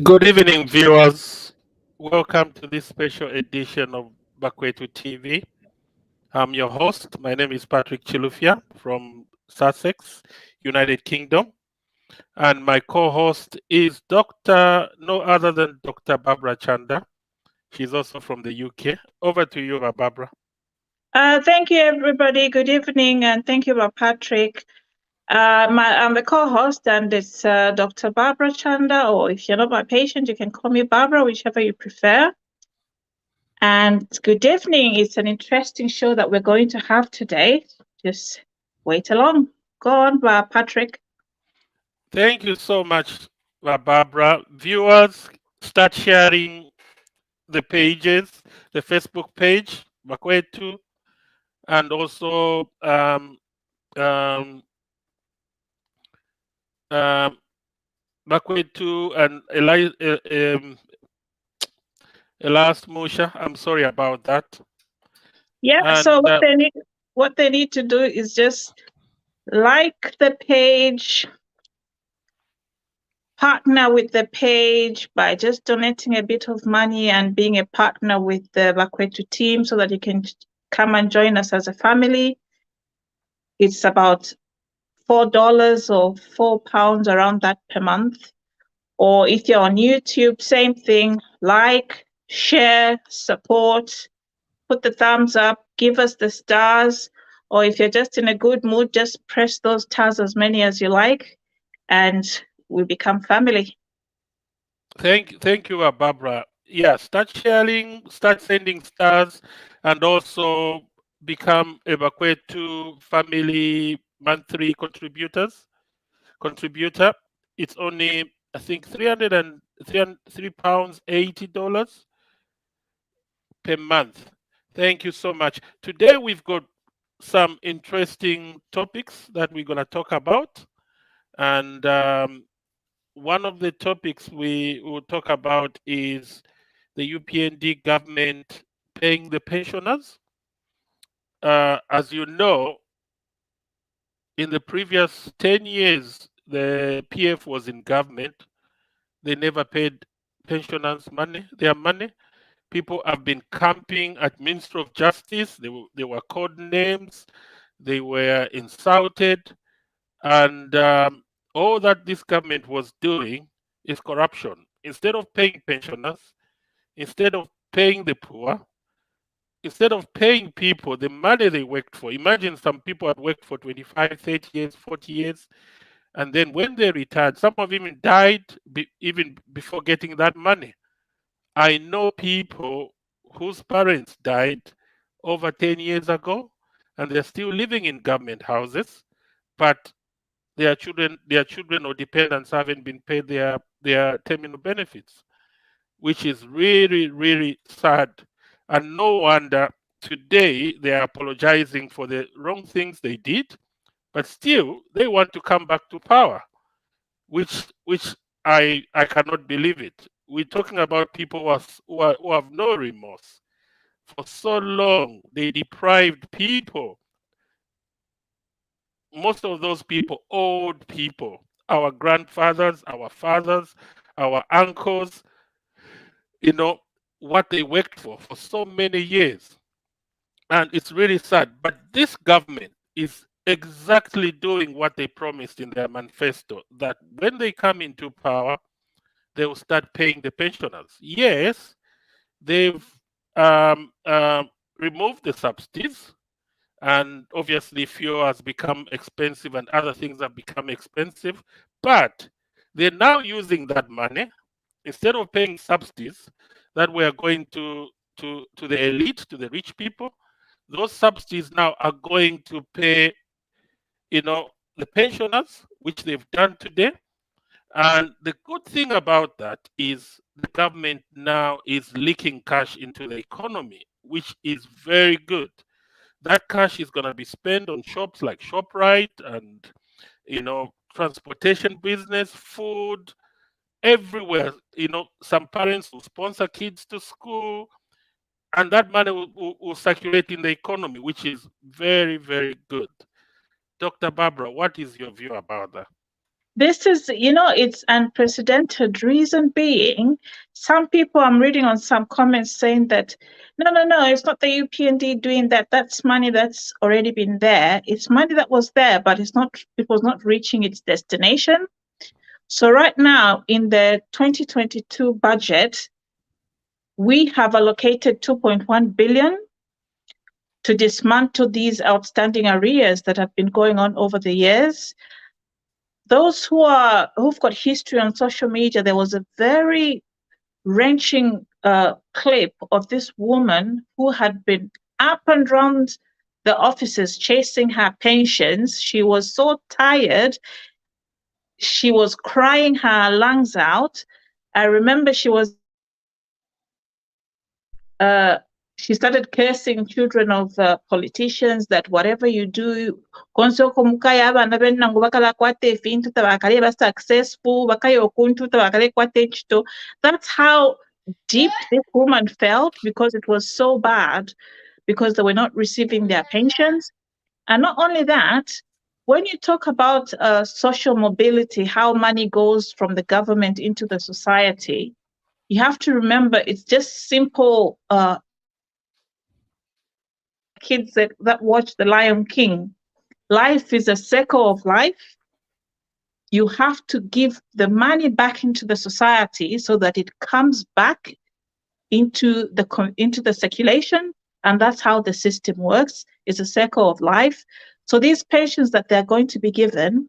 Good evening, viewers. Welcome to this special edition of Bakwetu TV. I'm your host. My name is Patrick Chilufya from Sussex, United Kingdom. And my co-host is no other than Dr. Barbara Chanda. She's also from the UK. Over to you, Barbara. Thank you, everybody. Good evening, and thank you, Patrick. I'm the co-host, and it's Dr. Barbara Chanda, or if you're not my patient, you can call me Barbara, whichever you prefer. And good evening. It's an interesting show that we're going to have today. Just wait along. Go on, Patrick. Thank you so much, Barbara. Viewers, start sharing the pages, the Facebook page, Bakwetu, and also Bakwetu and Elias Musha. I'm sorry about that. Yeah, and so what they need to do is just like the page, partner with the page by just donating a bit of money and being a partner with the Bakwetu team so that you can come and join us as a family. It's about $4 or £4 around that per month. Or if you're on YouTube, same thing, like, share, support, put the thumbs up, give us the stars. Or if you're just in a good mood, just press those stars as many as you like, and we become family. Thank you, Barbara. Yeah, start sharing, start sending stars, and also become a Bakwetu family monthly contributor. It's only, I think, £3.80 per month. Thank you so much. Today we've got some interesting topics that we're going to talk about, and one of the topics we will talk about is the UPND government paying the pensioners. As you know, in the previous 10 years, the PF was in government. They never paid pensioners their money. People have been camping at Ministry of Justice. They were called names. They were insulted. And all that this government was doing is corruption. Instead of paying pensioners, instead of paying the poor, instead of paying people the money they worked for. Imagine some people had worked for 25, 30 years, 40 years. And then when they retired, some of them even died even before getting that money. I know people whose parents died over 10 years ago, and they're still living in government houses, but their children or dependents haven't been paid their terminal benefits, which is really, really sad. And no wonder today they are apologizing for the wrong things they did, but still they want to come back to power, which I cannot believe it. We're talking about people who have no remorse. For so long, they deprived people. Most of those people, old people, our grandfathers, our fathers, our uncles, what they worked for so many years. And it's really sad. But this government is exactly doing what they promised in their manifesto, that when they come into power, they will start paying the pensioners. Yes, they've um, um, removed the subsidies, and obviously fuel has become expensive and other things have become expensive, but they're now using that money instead of paying subsidies that were going to the elite, to the rich people. Those subsidies now are going to pay, the pensioners, which they've done today. And the good thing about that is the government now is leaking cash into the economy, which is very good. That cash is going to be spent on shops like ShopRite and, transportation business, food, everywhere. Some parents will sponsor kids to school, and that money will circulate in the economy, which is very, very good. Dr. Barbara, what is your view about that? This is, it's unprecedented. Reason being, some people, I'm reading on some comments saying that, no, no, no, it's not the UPND doing that. That's money that's already been there. It's money that was there, but it was not reaching its destination. So right now, in the 2022 budget, we have allocated 2.1 billion to dismantle these outstanding arrears that have been going on over the years. Those who've got history on social media, there was a very wrenching clip of this woman who had been up and round the offices chasing her pensions. She was so tired. She was crying her lungs out. I remember she started cursing children of politicians that whatever you do, konsoko mukaya abana bennangu bakala kwate efintu tabakale ba successful bakayo okuntu tabakale kwate ekito. That's how deep this woman felt, because it was so bad, because they were not receiving their pensions. And not only that, when you talk about social mobility, how money goes from the government into the society, you have to remember it's just simple kids that watch The Lion King. Life is a circle of life. You have to give the money back into the society so that it comes back into the circulation, and that's how the system works. It's a circle of life. So these pensions that they're going to be given,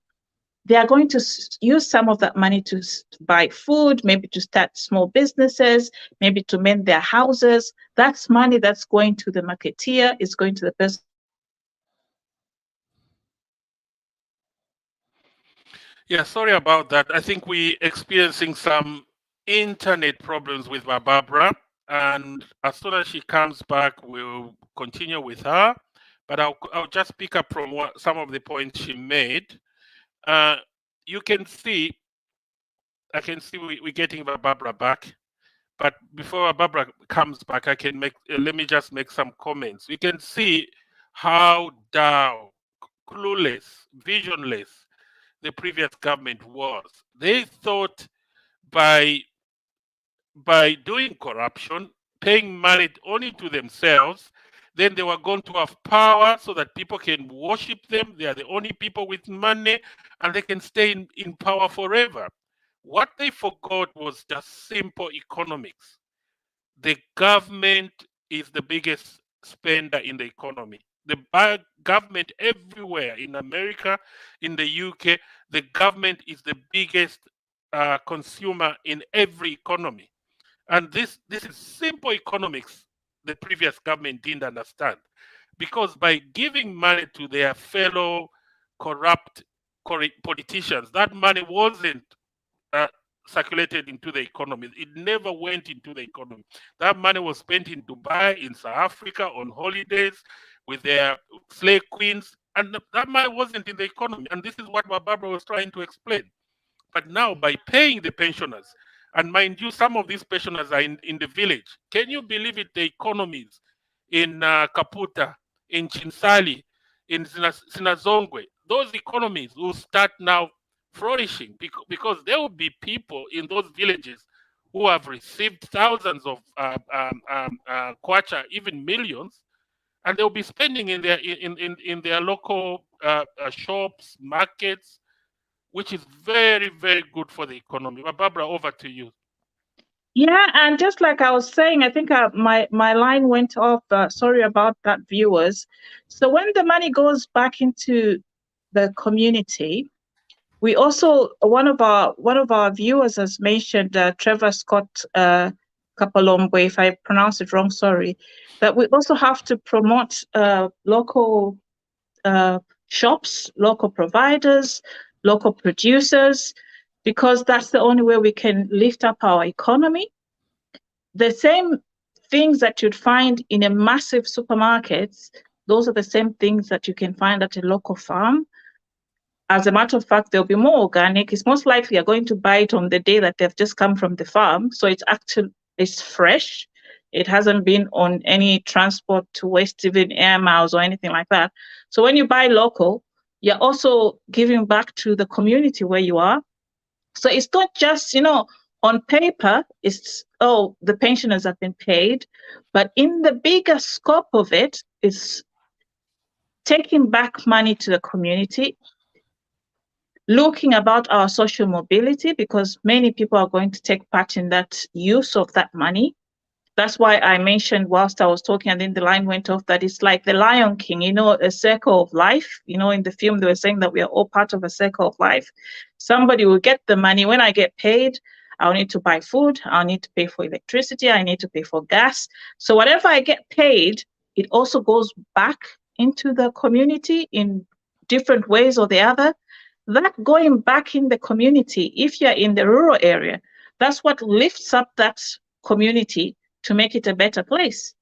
they are going to use some of that money to buy food, maybe to start small businesses, maybe to mend their houses. That's money that's going to the marketeer, it's going to the person. Yeah, sorry about that. I think we're experiencing some internet problems with Barbara, and as soon as she comes back, we'll continue with her. But I'll just pick up from some of the points she made. Uh, you can see, I can see we're getting Barbara back. But before Barbara comes back, I can let me just make some comments. We can see how down, clueless, visionless the previous government was. They thought by doing corruption, paying money only to themselves, then they were going to have power so that people can worship them. They are the only people with money, and they can stay in power forever. What they forgot was just simple economics. The government is the biggest spender in the economy. The government everywhere in America, in the UK, the government is the biggest consumer in every economy. And this is simple economics the previous government didn't understand. Because by giving money to their fellow corrupt politicians, that money wasn't uh, circulated into the economy. It never went into the economy. That money was spent in Dubai, in South Africa, on holidays with their slave queens, and that money wasn't in the economy. And this is what Barbara was trying to explain. But now, by paying the pensioners, and mind you, some of these pensioners are in the village. Can you believe it? The economies in Kaputa, in Chinsali, in Sinazongwe, those economies will start now flourishing because there will be people in those villages who have received thousands of kwacha, even millions, and they'll be spending in their local shops, markets, which is very, very good for the economy. But Barbara, over to you. Yeah, and just like I was saying, I think my line went off. Sorry about that, viewers. So when the money goes back into the community, we also one of our viewers has mentioned Trevor Scott Kapalombo, if I pronounce it wrong, sorry, that we also have to promote local shops, local providers, local producers, because that's the only way we can lift up our economy. The same things that you'd find in a massive supermarkets, those are the same things that you can find at a local farm. As a matter of fact, they'll be more organic. It's most likely you're going to buy it on the day that they've just come from the farm. So it's fresh. It hasn't been on any transport to waste, even air miles or anything like that. So when you buy local, you're also giving back to the community where you are. So it's not just, on paper, it's, the pensioners have been paid. But in the bigger scope of it, it's taking back money to the community, looking about our social mobility, because many people are going to take part in that use of that money. That's why I mentioned whilst I was talking, and then the line went off, that it's like the Lion King, a circle of life. In the film, they were saying that we are all part of a circle of life. Somebody will get the money. When I get paid, I'll need to buy food. I'll need to pay for electricity. I need to pay for gas. So whatever I get paid, it also goes back into the community in different ways or the other. That going back in the community, if you're in the rural area, that's what lifts up that community to make it a better place.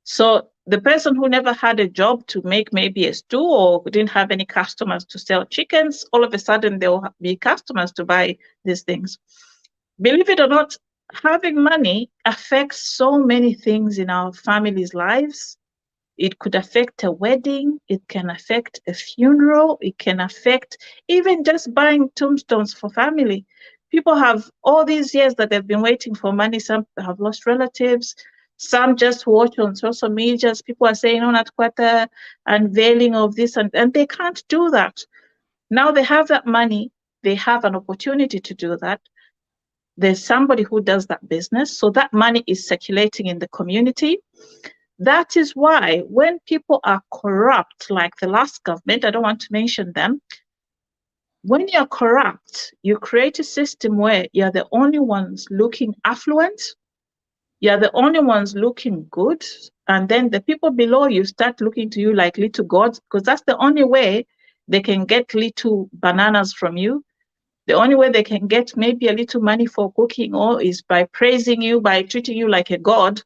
So the person who never had a job to make maybe a stew, or didn't have any customers to sell chickens, all of a sudden there will be customers to buy these things. Believe it or not, having money affects so many things in our families' lives. It could affect a wedding, it can affect a funeral, it can affect even just buying tombstones for family. People have all these years that they've been waiting for money. Some have lost relatives. Some just watch on social media. People are saying, not quite the unveiling of this, and they can't do that. Now they have that money. They have an opportunity to do that. There's somebody who does that business. So that money is circulating in the community. That is why when people are corrupt, like the last government, I don't want to mention them, when you're corrupt, you create a system where you're the only ones looking affluent, you're the only ones looking good, and then the people below you start looking to you like little gods, because that's the only way they can get little bananas from you. The only way they can get maybe a little money for cooking or is by praising you, by treating you like a god.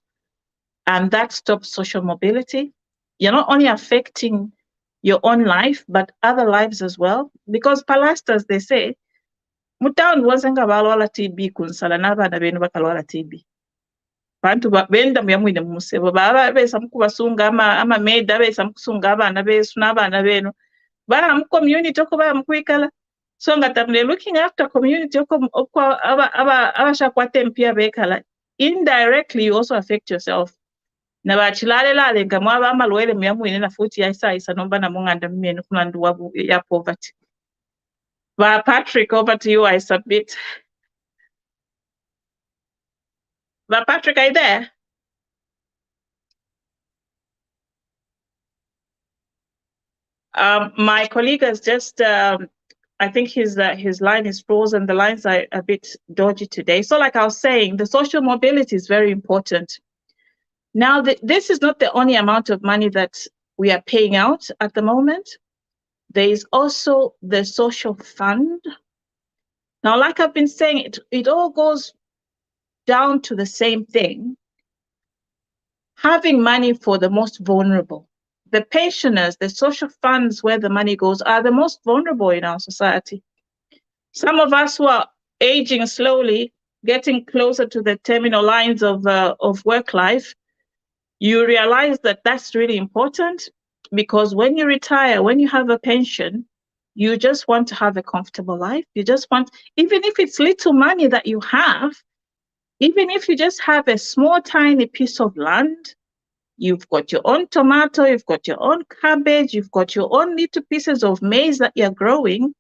And that stops social mobility. You're not only affecting your own life, but other lives as well. Because pastors, they say, mutaon wasenga balwala TB kunsala n'abaana benu bakalwala TB. Bantu benda muyamwine musebo baba besa mukubasunga ama maid abesa mukusunga abaana besu n'abaana benu. Bara mu community oko ba mukwikala. So nga tamle looking after community oko abashakwate mpia bekala. Indirectly, you also affect yourself. Na bachilalelale nga mwaba amalwele muyamwine na futi yaisa nomba na munganda mmene kulandu wabu ya poverty. Ba Patrick, over to you, I submit. Ba Patrick, are you there? My colleague has just, I think his line is frozen. The lines are a bit dodgy today. So like I was saying, the social mobility is very important. Now, this is not the only amount of money that we are paying out at the moment. There is also the social fund. Now, like I've been saying, it all goes down to the same thing. Having money for the most vulnerable. The pensioners, the social funds where the money goes are the most vulnerable in our society. Some of us who are aging slowly, getting closer to the terminal lines of work life, you realize that that's really important, because when you retire, when you have a pension, you just want to have a comfortable life. You just want, even if it's little money that you have, even if you just have a small, tiny piece of land, You've got your own tomato, you've got your own cabbage, you've got your own little pieces of maize that you're growing,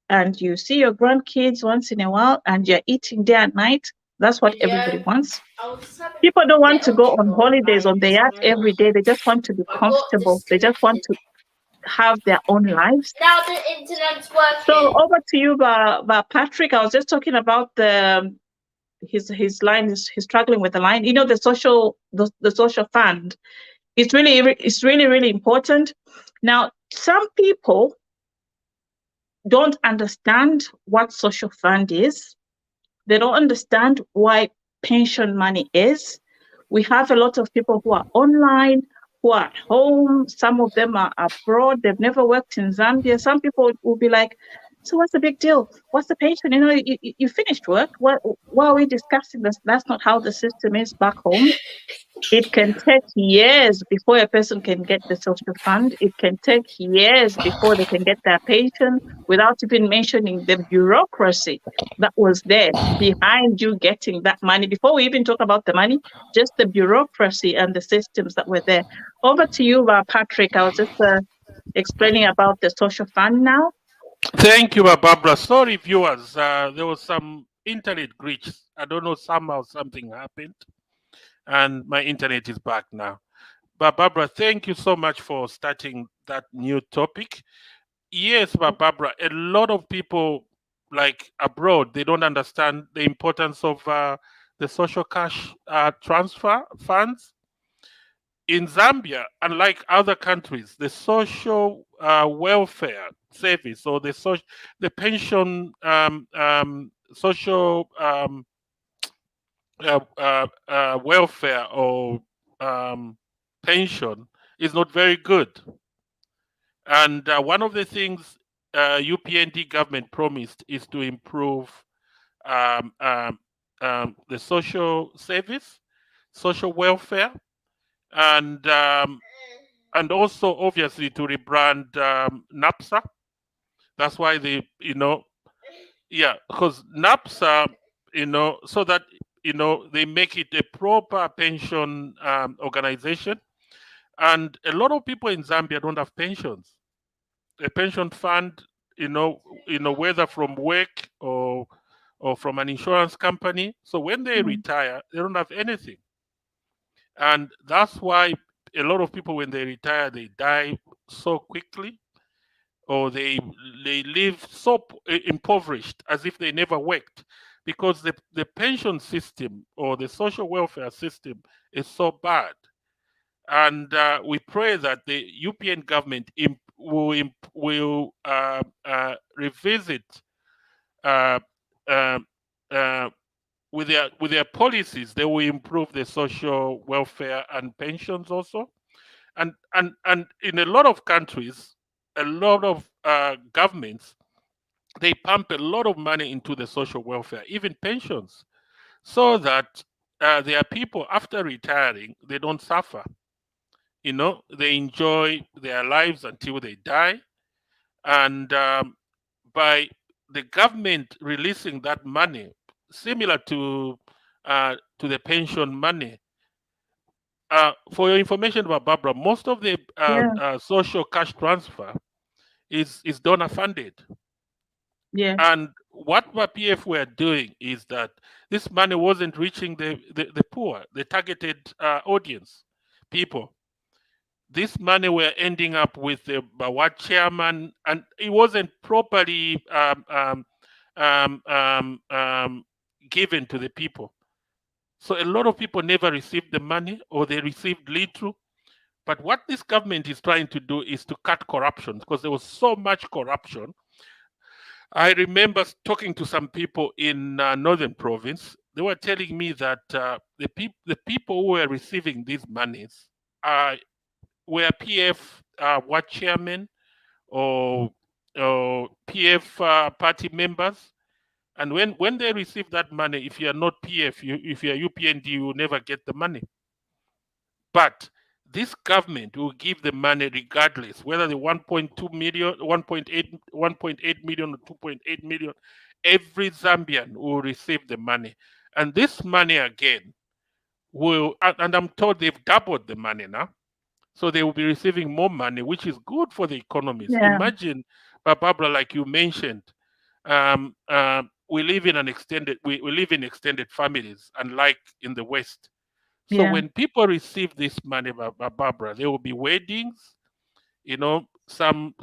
and you see your grandkids once in a while and you're eating day and night. That's what everybody wants. People don't want to go on holidays on the yacht every day. They just want to be comfortable. They just want to have their own lives. Now the internet's So working. over to you, Patrick. I was just talking about his line. He's struggling with the line. You know, the social fund. It's really important. Now, some people don't understand what social fund is. They don't understand why pension money is. We have a lot of people who are online, who are at home. Some of them are abroad. They've never worked in Zambia. Some people will be like, so what's the big deal? What's the pension? You know, you finished work. Why are we discussing this? That's not how the system is back home. It can take years before a person can get the social fund. It can take years before they can get their pension, without even mentioning the bureaucracy that was there behind you getting that money. Before we even talk about the money, just the bureaucracy and the systems that were there. Over to you, Patrick. I was just explaining about the social fund now. Thank you, Barbara. Sorry, viewers. There was some internet glitch. I don't know, somehow something happened, and my internet is back now. But Barbara, thank you so much for starting that new topic. Yes, but Barbara, a lot of people like abroad, they don't understand the importance of the social cash transfer funds. In Zambia, unlike other countries, the social welfare service or the pension social welfare or pension is not very good. And one of the things UPND government promised is to improve um, um, the social service, social welfare, and also obviously to rebrand NAPSA. That's why because NAPSA, so that they make it a proper pension organization. And a lot of people in Zambia don't have pensions. A pension fund, whether from work or from an insurance company. So when they Mm, retire, they don't have anything. And that's why a lot of people, when they retire, they die so quickly, or they live so impoverished as if they never worked, because the pension system or the social welfare system is so bad. And we pray that the UPN government will revisit uh, uh, uh, with their policies. They will improve the social welfare and pensions also. And in a lot of countries, a lot of governments, they pump a lot of money into the social welfare, even pensions, so that their people, after retiring, they don't suffer. They enjoy their lives until they die. And by the government releasing that money, similar to the pension money. For your information about Barbara, most of the yeah, social cash transfer is donor funded. yeah, And what PF were doing is that this money wasn't reaching the poor, the targeted audience, people. This money were ending up with the Bawat chairman, and it wasn't properly given to the people. So a lot of people never received the money, or they received little. But what this government is trying to do is to cut corruption, because there was so much corruption. I remember talking to some people in Northern Province. They were telling me that the people who were receiving these monies were PF what chairmen, or PF party members. And when they receive that money, if you are not PF, if you are UPND, you will never get the money. But this government will give the money regardless, whether the 1.2 million, 1.8 million, or 2.8 million. Every Zambian will receive the money. And this money, again, will, and I'm told they've doubled the money now. So they will be receiving more money, which is good for the economies. Yeah, Imagine, Barbara, like you mentioned, we live in we live in extended families, unlike in the West. So yeah. when people receive this money, Barbara, there will be weddings. You know, some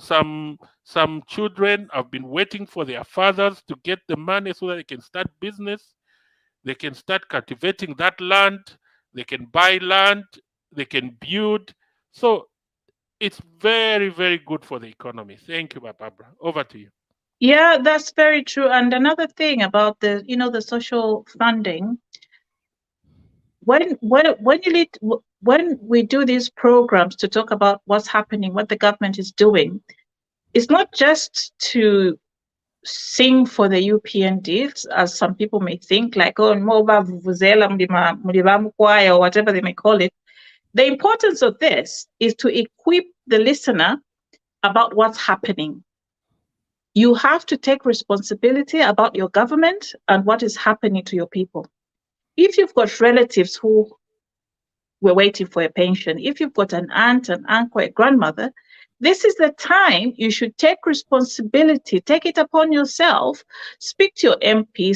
children have been waiting for their fathers to get the money so that they can start business. They can start cultivating that land. They can buy land. They can build. So it's very, very good for the economy. Thank you, Barbara. Over to you. Yeah, that's very true. And another thing about the, the social funding, when you lead, when we do these programs to talk about what's happening, what the government is doing, it's not just to sing for the UPNDs, as some people may think, like, oh, Moba Vuvuzela Mlima Choir, or whatever they may call it. The importance of this is to equip the listener about what's happening. You have to take responsibility about your government and what is happening to your people. If you've got relatives who were waiting for a pension, if you've got an aunt, an uncle, a grandmother, this is the time you should take responsibility, take it upon yourself, speak to your MP,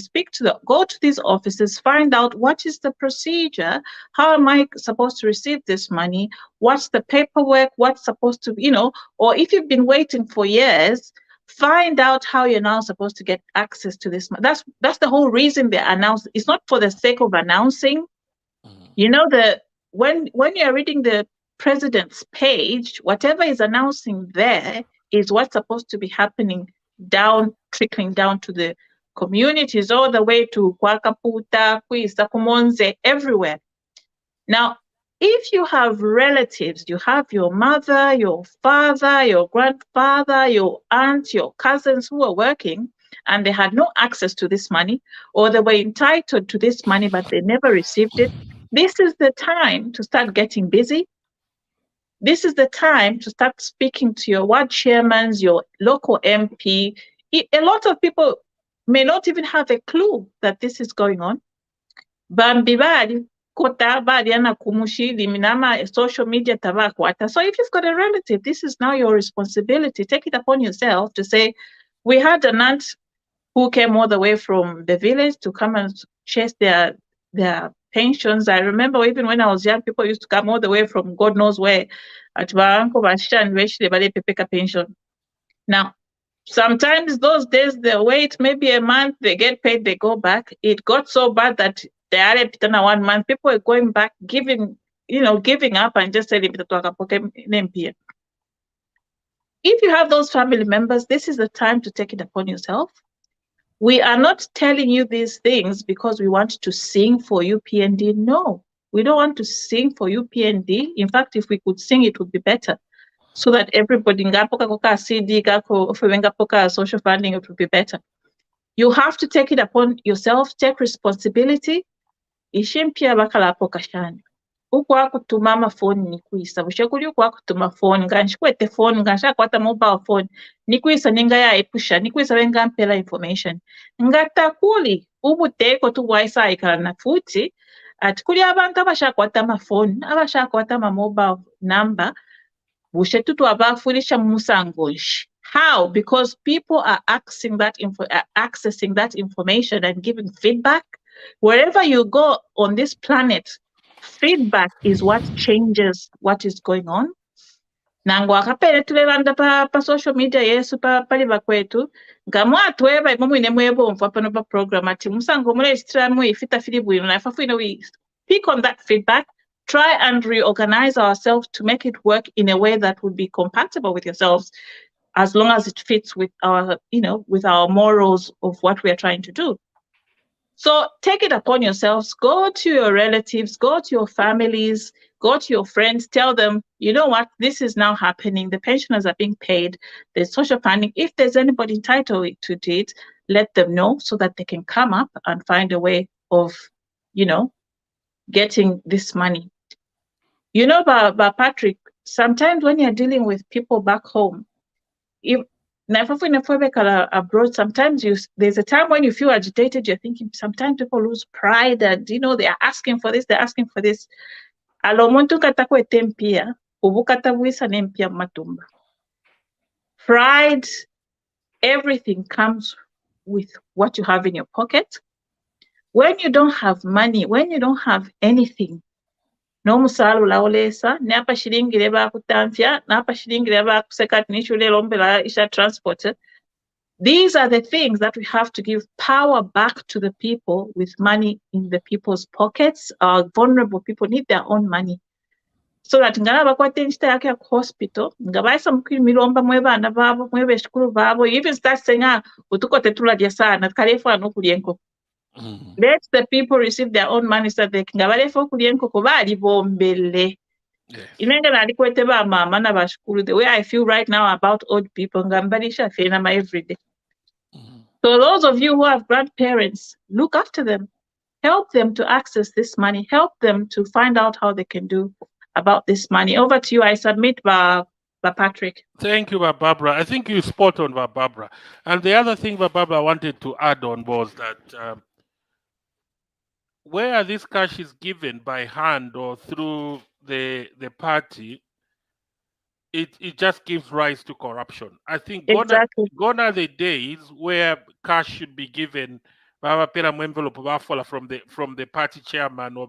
go to these offices, find out what is the procedure, how am I supposed to receive this money, what's the paperwork, what's supposed to, or if you've been waiting for years, find out how you're now supposed to get access to this. That's the whole reason they announce. It's not for the sake of announcing. Mhm. When you're reading the president's page, whatever is announcing there is what's supposed to be happening down, trickling down to the communities, all the way to Kwakaputa, Kwisa, Kumonze, everywhere. Now, if you have relatives, you have your mother, your father, your grandfather, your aunt, your cousins who are working, and they had no access to this money, or they were entitled to this money, but they never received it, this is the time to start getting busy. This is the time to start speaking to your ward chairmen, your local MP. A lot of people may not even have a clue that this is going on. Bambi bali kota bali ana kumushili minama social media tabakwata. So if you've got a relative, this is now your responsibility. Take it upon yourself to say, we had an aunt who came all the way from the village to come and chase their pensions. I remember even when I was young, people used to come all the way from God knows where at Baranko Bashan, pension. Now, sometimes those days they wait maybe a month, they get paid, they go back. It got so bad that they added 1 month. People were going back, giving up and just saying, if you have those family members, this is the time to take it upon yourself. We are not telling you these things because we want to sing for UPND. No, we don't want to sing for UPND. In fact, if we could sing, it would be better, so that everybody CD social funding, it would be better. You have to take it upon yourself, take responsibility. Ishimpia bakalapo kashani. Ukwakutuma amafoni nikwisa bushekuli ukwakutuma phone nganxikwete phone nganxakwata mobile phone nikwisa ningayaepusha nikwisa vengampela information ngatakuli ubuteko tuwaisayikhala futhi ati kuli abantu abashakwata amafoni abashakwata ama-mobile number bushe tutu abafunisha musangonshi. How? Because people are accessing that information and giving feedback. Wherever you go on this planet, feedback is what changes what is going on. Nangu akapele tulelanda pa social media yesu pali bakwetu ngamwatweba imwe mwine mwebomvu pano pa program ati musango mulesitira ifita fili bwino na ifafu we speak on that feedback, try and reorganize ourselves to make it work in a way that would be compatible with yourselves, as long as it fits with our with our morals of what we are trying to do. So take it upon yourselves, go to your relatives, go to your families, go to your friends, tell them, you know what, this is now happening. The pensioners are being paid. There's social funding. If there's anybody entitled to it, let them know so that they can come up and find a way of, getting this money. But Patrick, sometimes when you're dealing with people back home, if Now, if we abroad, sometimes there's a time when you feel agitated. You're thinking. Sometimes people lose pride, and they are asking for this. They're asking for this. Alo omuntu katakweta empya, obukatabuisa n'empya mumatumba. Pride, everything comes with what you have in your pocket. When you don't have money, when you don't have anything, n'omusaala olawolesa n'apa shilingire bakutamfya n'apa shilingire bakuseka tinishule lombela isha transport. These are the things that we have to give power back to the people with money in the people's pockets. Our vulnerable people need their own money. So that ngana bakwate nchita yake ya hospital, nga baisa mukimilomba mwe bana babo, mwe beshukuru babo, you even start saying, utuko tetula dia sana, karefa anokulienko. Let the people receive their own money so that they can gabalefa okulienko kubali bombele. Inenga na alikwete ba mama na bashukuru. The way I feel right now about old people, ngambalisha fena ma every day. So those of you who have grandparents, look after them. Help them to access this money. Help them to find out how they can do about this money. Over to you. I submit by Patrick. Thank you, Barbara. I think you spot on, Barbara. And the other thing Barbara wanted to add on was that where this cash is given by hand or through the party, it just gives rise to corruption. I think gone are the days where cash should be given from the party chairman or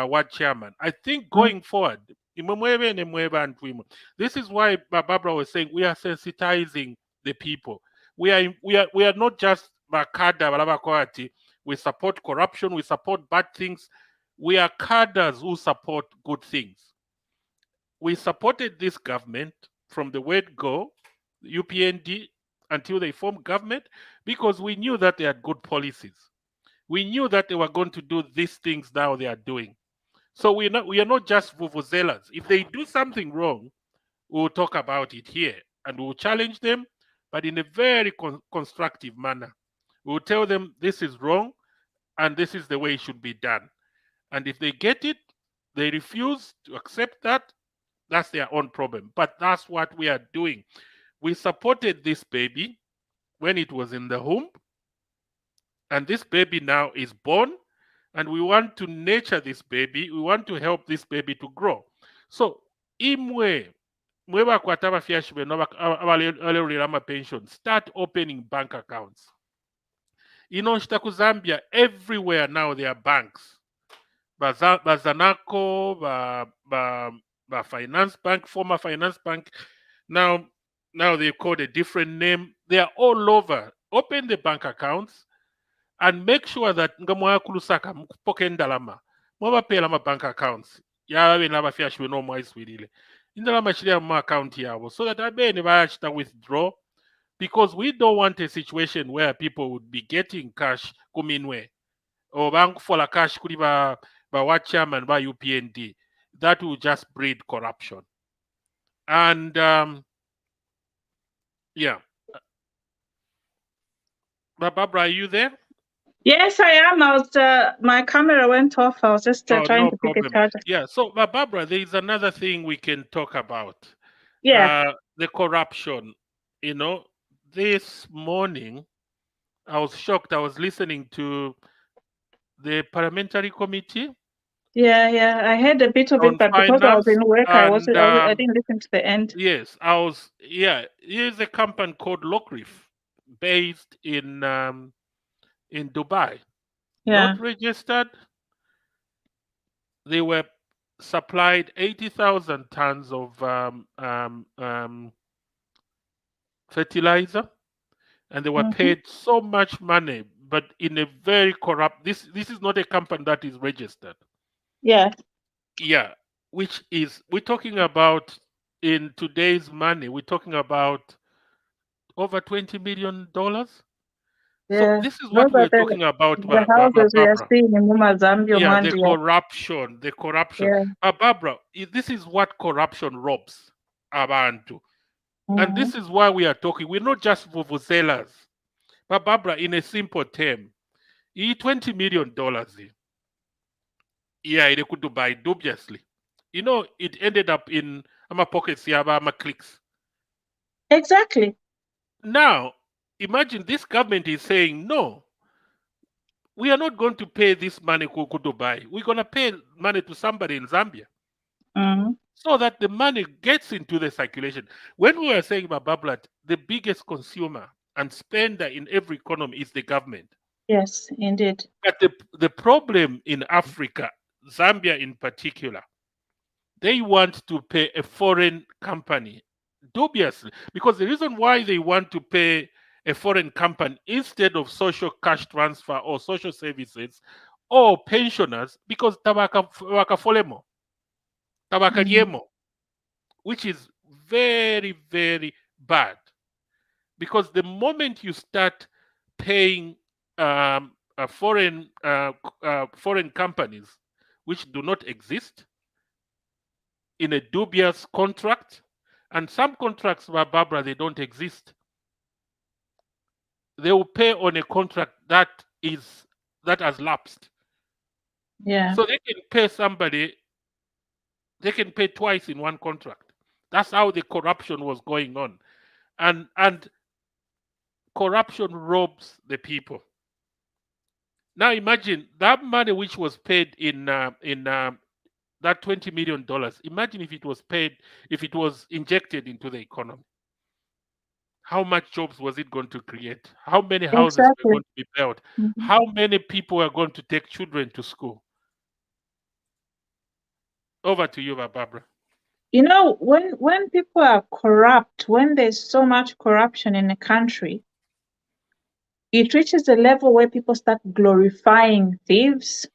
ward chairman. I think going forward, this is why Barbara was saying we are sensitizing the people. We are not just we support corruption, we support bad things. We are cadres who support good things. We supported this government from the word go, UPND, until they formed government, because we knew that they had good policies. We knew that they were going to do these things now they are doing. So we are not just vuvuzelas. If they do something wrong, we'll talk about it here and we'll challenge them, but in a very constructive manner. We'll tell them this is wrong and this is the way it should be done. And if they get it, they refuse to accept that, that's their own problem. But that's what we are doing. We supported this baby when it was in the womb, and this baby now is born, and we want to nurture this baby. We want to help this baby to grow. So, imwe bakwata fiashbe no abalolera pension, start opening bank accounts. Zambia, everywhere now there are banks. Bazanako, finance bank, former finance bank. Now they've called a different name. They are all over. Open the bank accounts and make sure that ngamwa kulusaka mkupoke ndalama. Mwaba pela ma bank accounts. Yawe naba fiashwe no mwaiswidile. Indalama shiria ma account yabo. So that abene baachita withdraw. Because we don't want a situation where people would be getting cash kuminwe. Or bank for la cash kuli ba chairman by UPND. That will just breed corruption. And yeah. Barbara, are you there? Yes, I am. My camera went off. I was just trying to pick a charger. Yeah. So, Barbara, there is another thing we can talk about. Yeah. The corruption. This morning, I was shocked. I was listening to the parliamentary committee. Yeah. I heard a bit of it, but because I was in work, I didn't listen to the end. Yes, here's a company called Lockreef, based in Dubai. Yeah. Not registered. They were supplied 80,000 tons of fertilizer, and they were paid so much money, but in a very corrupt. This is not a company that is registered. Yeah. Yeah, which is we're talking about in today's money. We're talking about over $20 million. Yeah. So this is what we're talking about. The houses we are seeing in Zambia. Yeah, the corruption. Yeah. Barbara, this is what corruption robs abantu. And this is why we are talking. We're not just vuvuzelas. But Barbara, in a simple term, $20 million. Yeah, it could buy dubiously. It ended up in my pockets, my clicks. Exactly. Now, imagine this government is saying, no, we are not going to pay this money to Dubai. We're going to pay money to somebody in Zambia Mm. so that the money gets into the circulation. When we were saying about Bablat, the biggest consumer and spender in every economy is the government. Yes, indeed. But the problem in Africa, Zambia in particular, they want to pay a foreign company dubiously, because the reason why they want to pay a foreign company instead of social cash transfer or social services or pensioners, because folemo, Mm. tabakaliemo, which is very, very bad. Because the moment you start paying foreign companies which do not exist in a dubious contract, and some contracts, Barbara, they don't exist. They will pay on a contract that has lapsed. Yeah. So they can pay somebody, they can pay twice in one contract. That's how the corruption was going on. And corruption robs the people. Now imagine that money which was paid in that $20 million. Imagine if it was paid, if it was injected into the economy. How much jobs was it going to create? How many houses were Exactly. going to be built? Mhm. How many people are going to take children to school? Over to you, Barbara. You know, when people are corrupt, when there's so much corruption in a country, it reaches a level where people start glorifying thieves.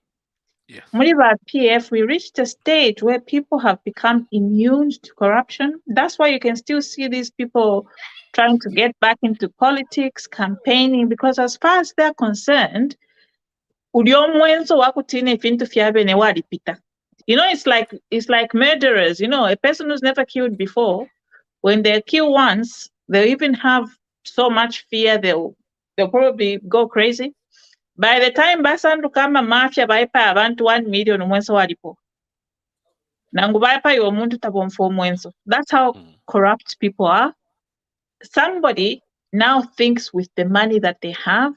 Yes. Muri ba PF, we reached a stage where people have become immune to corruption. That's why you can still see these people trying to get back into politics, campaigning, because as far as they're concerned, uli omwenso wakutina efintu fyabe ne walipita. You know, it's like murderers. You know, a person who's never killed before, when they kill once, they'll even have so much fear they'll probably go crazy. By the time basanduka amamafia baipa abantu 1 million omwenso walipo. Nangu baipa omuntu tabonfa omwenso. That's how Mm. corrupt people are. Somebody now thinks with the money that they have.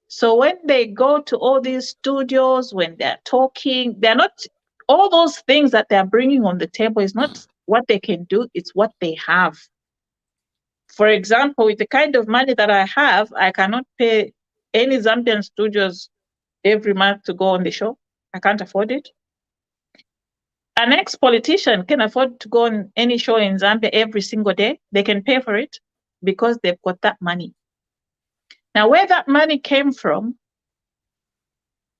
So when they go to all these studios, when they're talking, they're not, all those things that they're bringing on the table is not what they can do, it's what they have. For example, with the kind of money that I have, I cannot pay any Zambian studios every month to go on the show. I can't afford it. An ex-politician can afford to go on any show in Zambia every single day. They can pay for it because they've got that money. Now, where that money came from,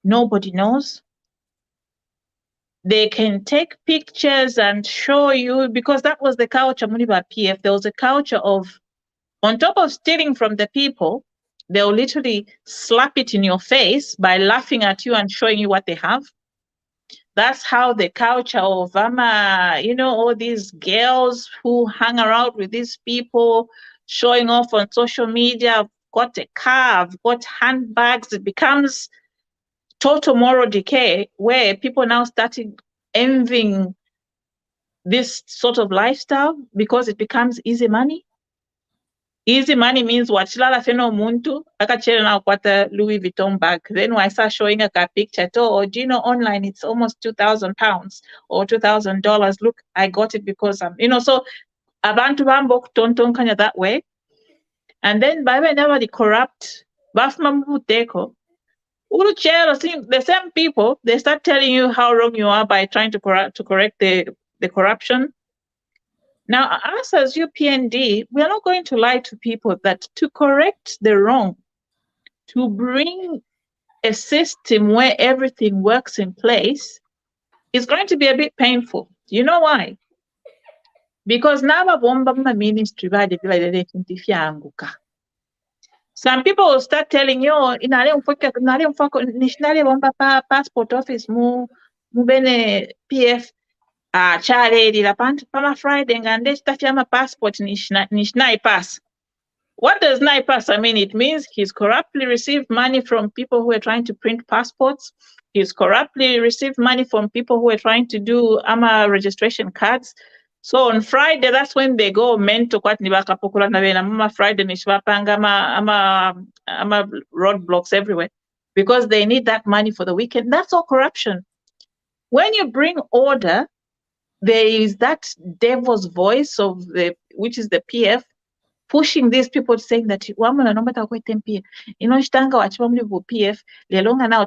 nobody knows. They can take pictures and show you, because that was the culture, Muniba PF. There was a culture of, on top of stealing from the people, they'll literally slap it in your face by laughing at you and showing you what they have. That's how the culture of all these girls who hang around with these people, showing off on social media, I've got a car, I've got handbags. It becomes total moral decay where people now started envying this sort of lifestyle because it becomes easy money. Easy money means what chilala feno muntu akachele na kwata Louis Vuitton bag. Then when I start showing a picture, oh, do you know online it's almost £2,000 or $2,000. Look, I got it because so abantu bambo tonton kanya that way. And then by whenever the corrupt bafuma mubuteko, the same people, they start telling you how wrong you are by trying to correct the corruption. Now, us as UPND, we are not going to lie to people that to correct the wrong, to bring a system where everything works in place, is going to be a bit painful. You know why? Because now bomba ministry some people will start telling you, passport office mu bene PF chalerira pama Friday ngande chitafyama passport nishnai pass. What does NIPAS? I mean, it means he's corruptly received money from people who are trying to print passports. He's corruptly received money from people who are trying to do AMA registration cards. So on Friday, that's when they go mental kwati nibakapukula na bena mama Friday nishibapanga ama roadblocks everywhere because they need that money for the weekend. That's all corruption. When you bring order, there is that devil's voice of which is the PF pushing these people saying that wamuna nomba takwetempia inoshitanga wachimamuli vu PF lelonga na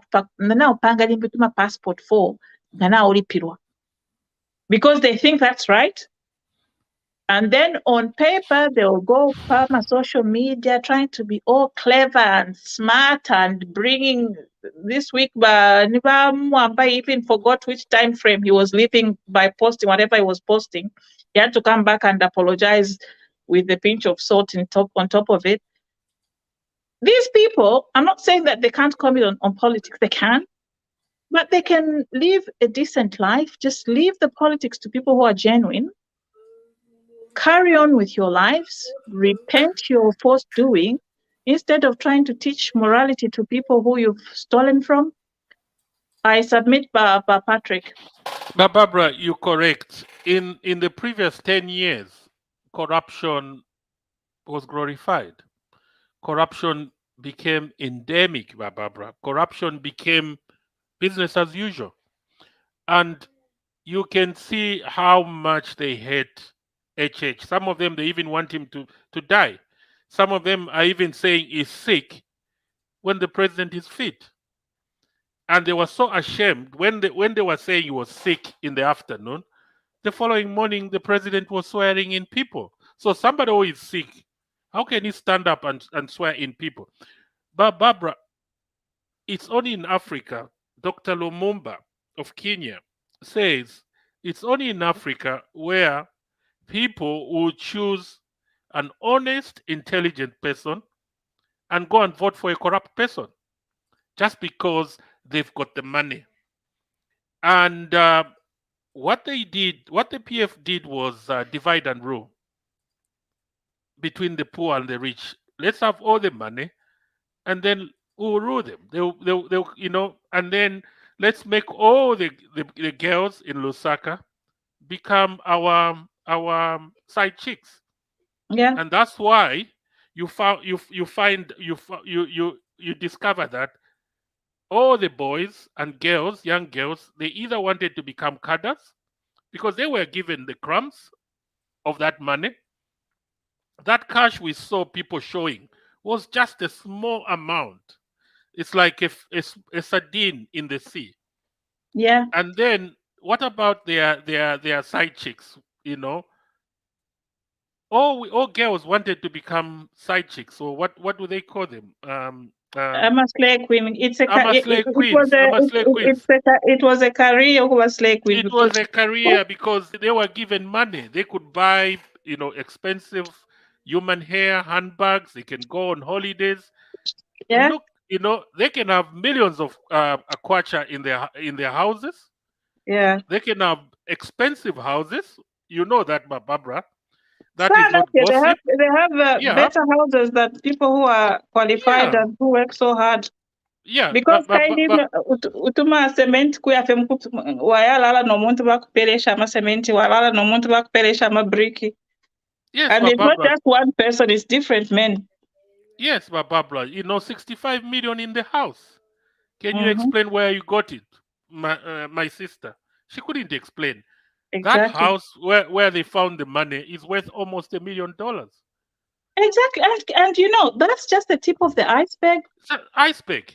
upanga limbi tuma passport for ngana ulipirwa because they think that's right. And then on paper, they'll go on social media trying to be all clever and smart and bringing this week. Niba Mwamba even forgot which time frame he was leaving by posting whatever he was posting. He had to come back and apologize with a pinch of salt on top of it. These people, I'm not saying that they can't comment on politics. They can, but they can live a decent life. Just leave the politics to people who are genuine. Carry on with your lives, repent your forced doing, instead of trying to teach morality to people who you've stolen from. I submit, Patrick. But Barbara, you're correct. In the previous 10 years, corruption was glorified. Corruption became endemic, Barbara. Corruption became business as usual. And you can see how much they hate HH. Some of them, they even want him to die. Some of them are even saying he's sick when the president is fit. And they were so ashamed when they were saying he was sick in the afternoon. The following morning, the president was swearing in people. So somebody who is sick, how can he stand up and swear in people? But Barbara, it's only in Africa. Dr. Lumumba of Kenya says it's only in Africa where people will choose an honest, intelligent person and go and vote for a corrupt person just because they've got the money. And what the PF did was divide and rule between the poor and the rich. Let's have all the money, and then we'll rule them. They'll and then let's make all the girls in Lusaka become our side chicks. Yeah. And that's why you discover that all the boys and girls, young girls, they either wanted to become cadres because they were given the crumbs of that money. That cash we saw people showing was just a small amount. It's like a sardine in the sea. Yeah. And then what about their side chicks? All girls wanted to become side chicks. So what do they call them? I'm a slave queen. I'm a slave queens. I'm a slave queens. It was a career who was slave queen. It was a career because they were given money. They could buy, expensive human hair, handbags. They can go on holidays. Yeah. Look, they can have millions of kwacha in their houses. Yeah. They can have expensive houses. You know that, Barbara. That is not gossip. They have better houses than people who are qualified and who work so hard. Yeah, because utuma cement kuyafe wayalala nomuntu bakupelesha ama cement walala nomuntu bakupelesha ama brick. Yes, and it's not just one person, it's different men. Yes, but Barbara, 65 million in the house. Can you explain where you got it? My sister, she couldn't explain. Exactly. That house where they found the money is worth almost $1 million. Exactly, and that's just the tip of the iceberg. It's an iceberg.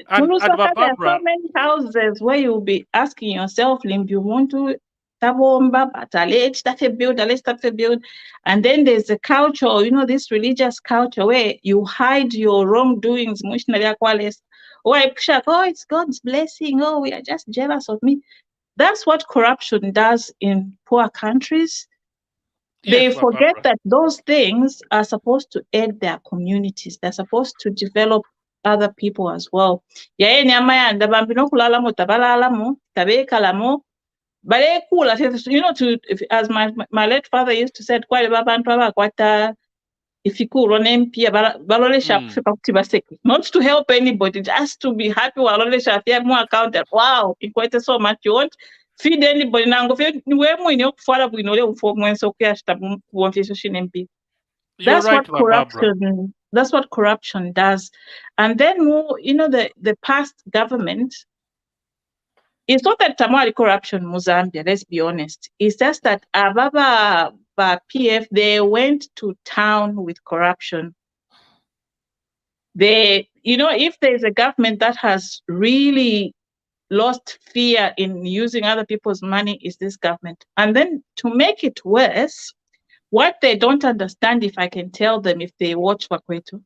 And there are so many houses where you'll be asking yourself, Lim, you want to build, and then there's a culture, this religious culture where you hide your wrongdoings. Oh, it's God's blessing. Oh, we are just jealous of me. That's what corruption does in poor countries. They forget that those things are supposed to aid their communities. They're supposed to develop other people as well. As my late father used to say, not to help anybody, just to be happy. Wow, so much you want feed anybody nango fe niwe mwine okufala bwino le ufo mwenso kuyashita kuwonfyeso shinempi. You're right, Barbara. That's what corruption does. And then the past government, it's not that tamari corruption Mozambique, let's be honest. It's just that ababa PF, they went to town with corruption. If there's a government that has really lost fear in using other people's money, is this government. And then to make it worse, what they don't understand, if I can tell them if they watch Wakwetu,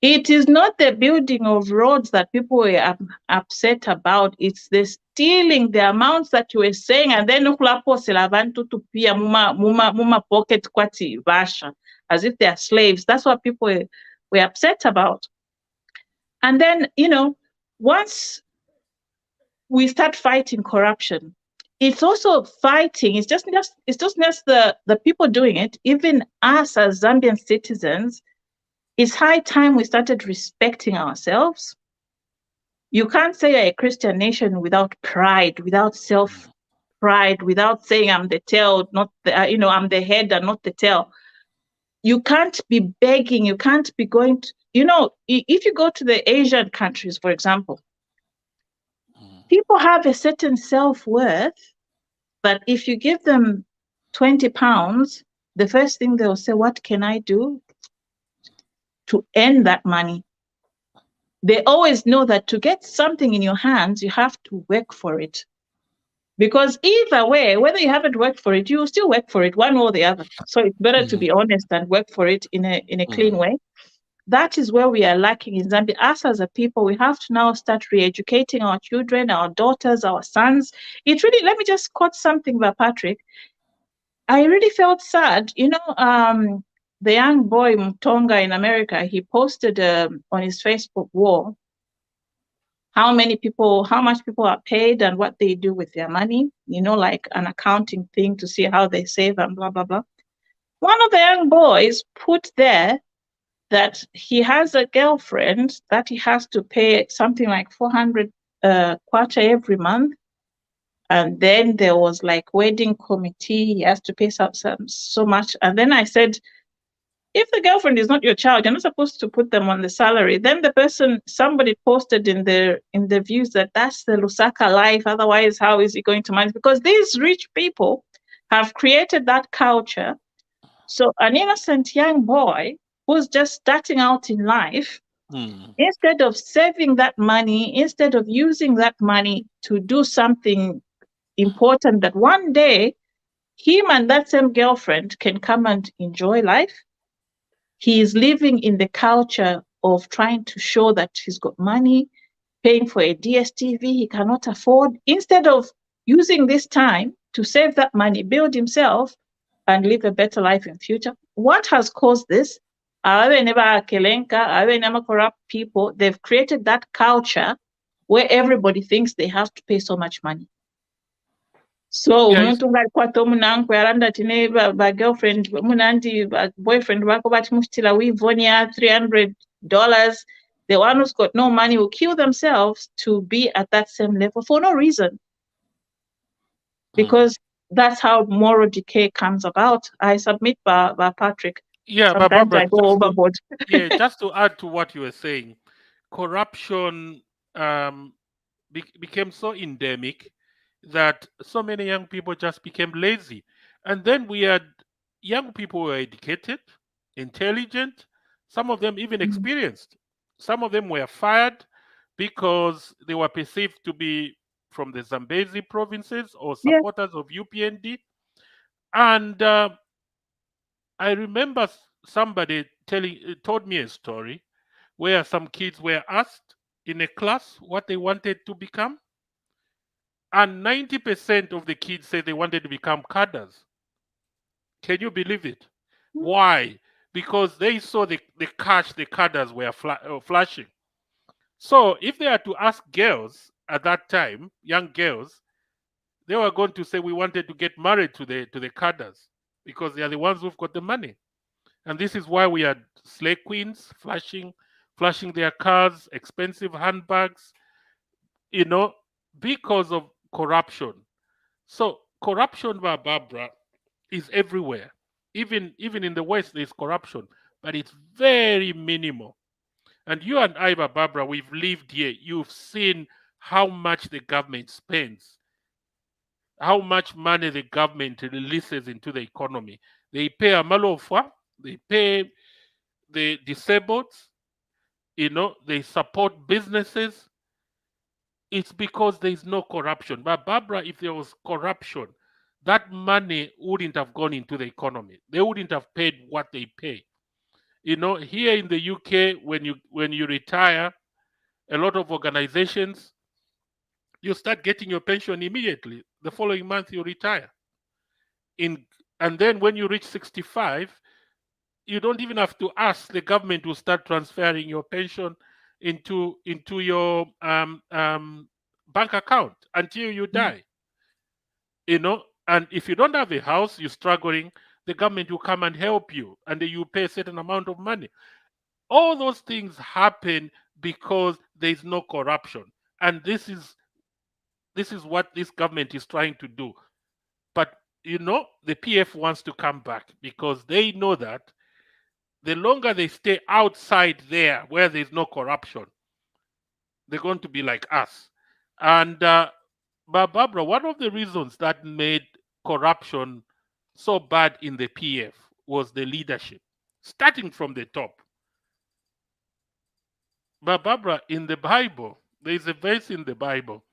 it is not the building of roads that people were upset about. It's the stealing, the amounts that you were saying, and then muma pocket kwati basha, as if they are slaves. That's what people were upset about. And then, once we start fighting corruption, it's also fighting. It's just the people doing it. Even us as Zambian citizens, it's high time we started respecting ourselves. You can't say you're a Christian nation without pride, without self-pride, without saying I'm the tail, not the, I'm the head and not the tail. You can't be begging. You can't be going to, if you go to the Asian countries, for example, people have a certain self-worth that if you give them 20 pounds, the first thing they'll say, what can I do to earn that money? They always know that to get something in your hands, you have to work for it. Because either way, whether you haven't worked for it, you will still work for it, one or the other. So it's better to be honest and work for it in a clean way. That is where we are lacking in Zambia. Us as a people, we have to now start re-educating our children, our daughters, our sons. It really, let me just quote something by Patrick. I really felt sad. The young boy Mtonga in America, he posted on his Facebook wall how much people are paid and what they do with their money, like an accounting thing to see how they save and blah, blah, blah. One of the young boys put there that he has a girlfriend that he has to pay something like 400 kwacha every month. And then there was like wedding committee, he has to pay so much. And then I said, if the girlfriend is not your child, you're not supposed to put them on the salary. Then somebody posted in the views that that's the Lusaka life. Otherwise, how is he going to manage? Because these rich people have created that culture. So an innocent young boy who's just starting out in life, instead of saving that money, instead of using that money to do something important that one day him and that same girlfriend can come and enjoy life, he is living in the culture of trying to show that he's got money, paying for a DSTV he cannot afford, instead of using this time to save that money, build himself, and live a better life in future. What has caused this? Corrupt people, they've created that culture where everybody thinks they have to pay so much money. So umuntu ngalikwata omunanku yaranda tine ba girlfriend munandi boyfriend bako bachimushitila wivonia $300. The one who's got no money will kill themselves to be at that same level for no reason. Because that's how moral decay comes about. I submit by Patrick. Yeah, sometimes but Barbara, I go overboard. just to add to what you were saying, corruption became so endemic that so many young people just became lazy. And then we had young people who were educated, intelligent, some of them even experienced. Some of them were fired because they were perceived to be from the Zambezi provinces or supporters of UPND. And I remember somebody told me a story where some kids were asked in a class what they wanted to become. And 90% of the kids said they wanted to become cadres. Can you believe it? Why? Because they saw the cash the cadres were flashing. So if they had to ask girls at that time, young girls, they were going to say we wanted to get married to the cadres because they are the ones who've got the money. And this is why we had slay queens flashing their cars, expensive handbags, because of corruption. So corruption, Barbara, is everywhere. Even in the West, there's corruption, but it's very minimal. And you and I, Barbara, we've lived here. You've seen how much the government spends, how much money the government releases into the economy. They pay Amalofa, they pay the disabled, they support businesses. It's because there is no corruption. But Barbara, if there was corruption, that money wouldn't have gone into the economy. They wouldn't have paid what they pay. Here in the UK, when you retire, a lot of organizations, you start getting your pension immediately. The following month you retire. In and then when you reach 65, you don't even have to ask. The government will start transferring your pension into your bank account until you die. And if you don't have a house, you're struggling, the government will come and help you, and then you pay a certain amount of money. All those things happen because there is no corruption, and this is what this government is trying to do. But the PF wants to come back because they know that the longer they stay outside there where there's no corruption, they're going to be like us. And but Barbara, one of the reasons that made corruption so bad in the PF was the leadership, starting from the top. But Barbara, in the Bible, there is a verse in the Bible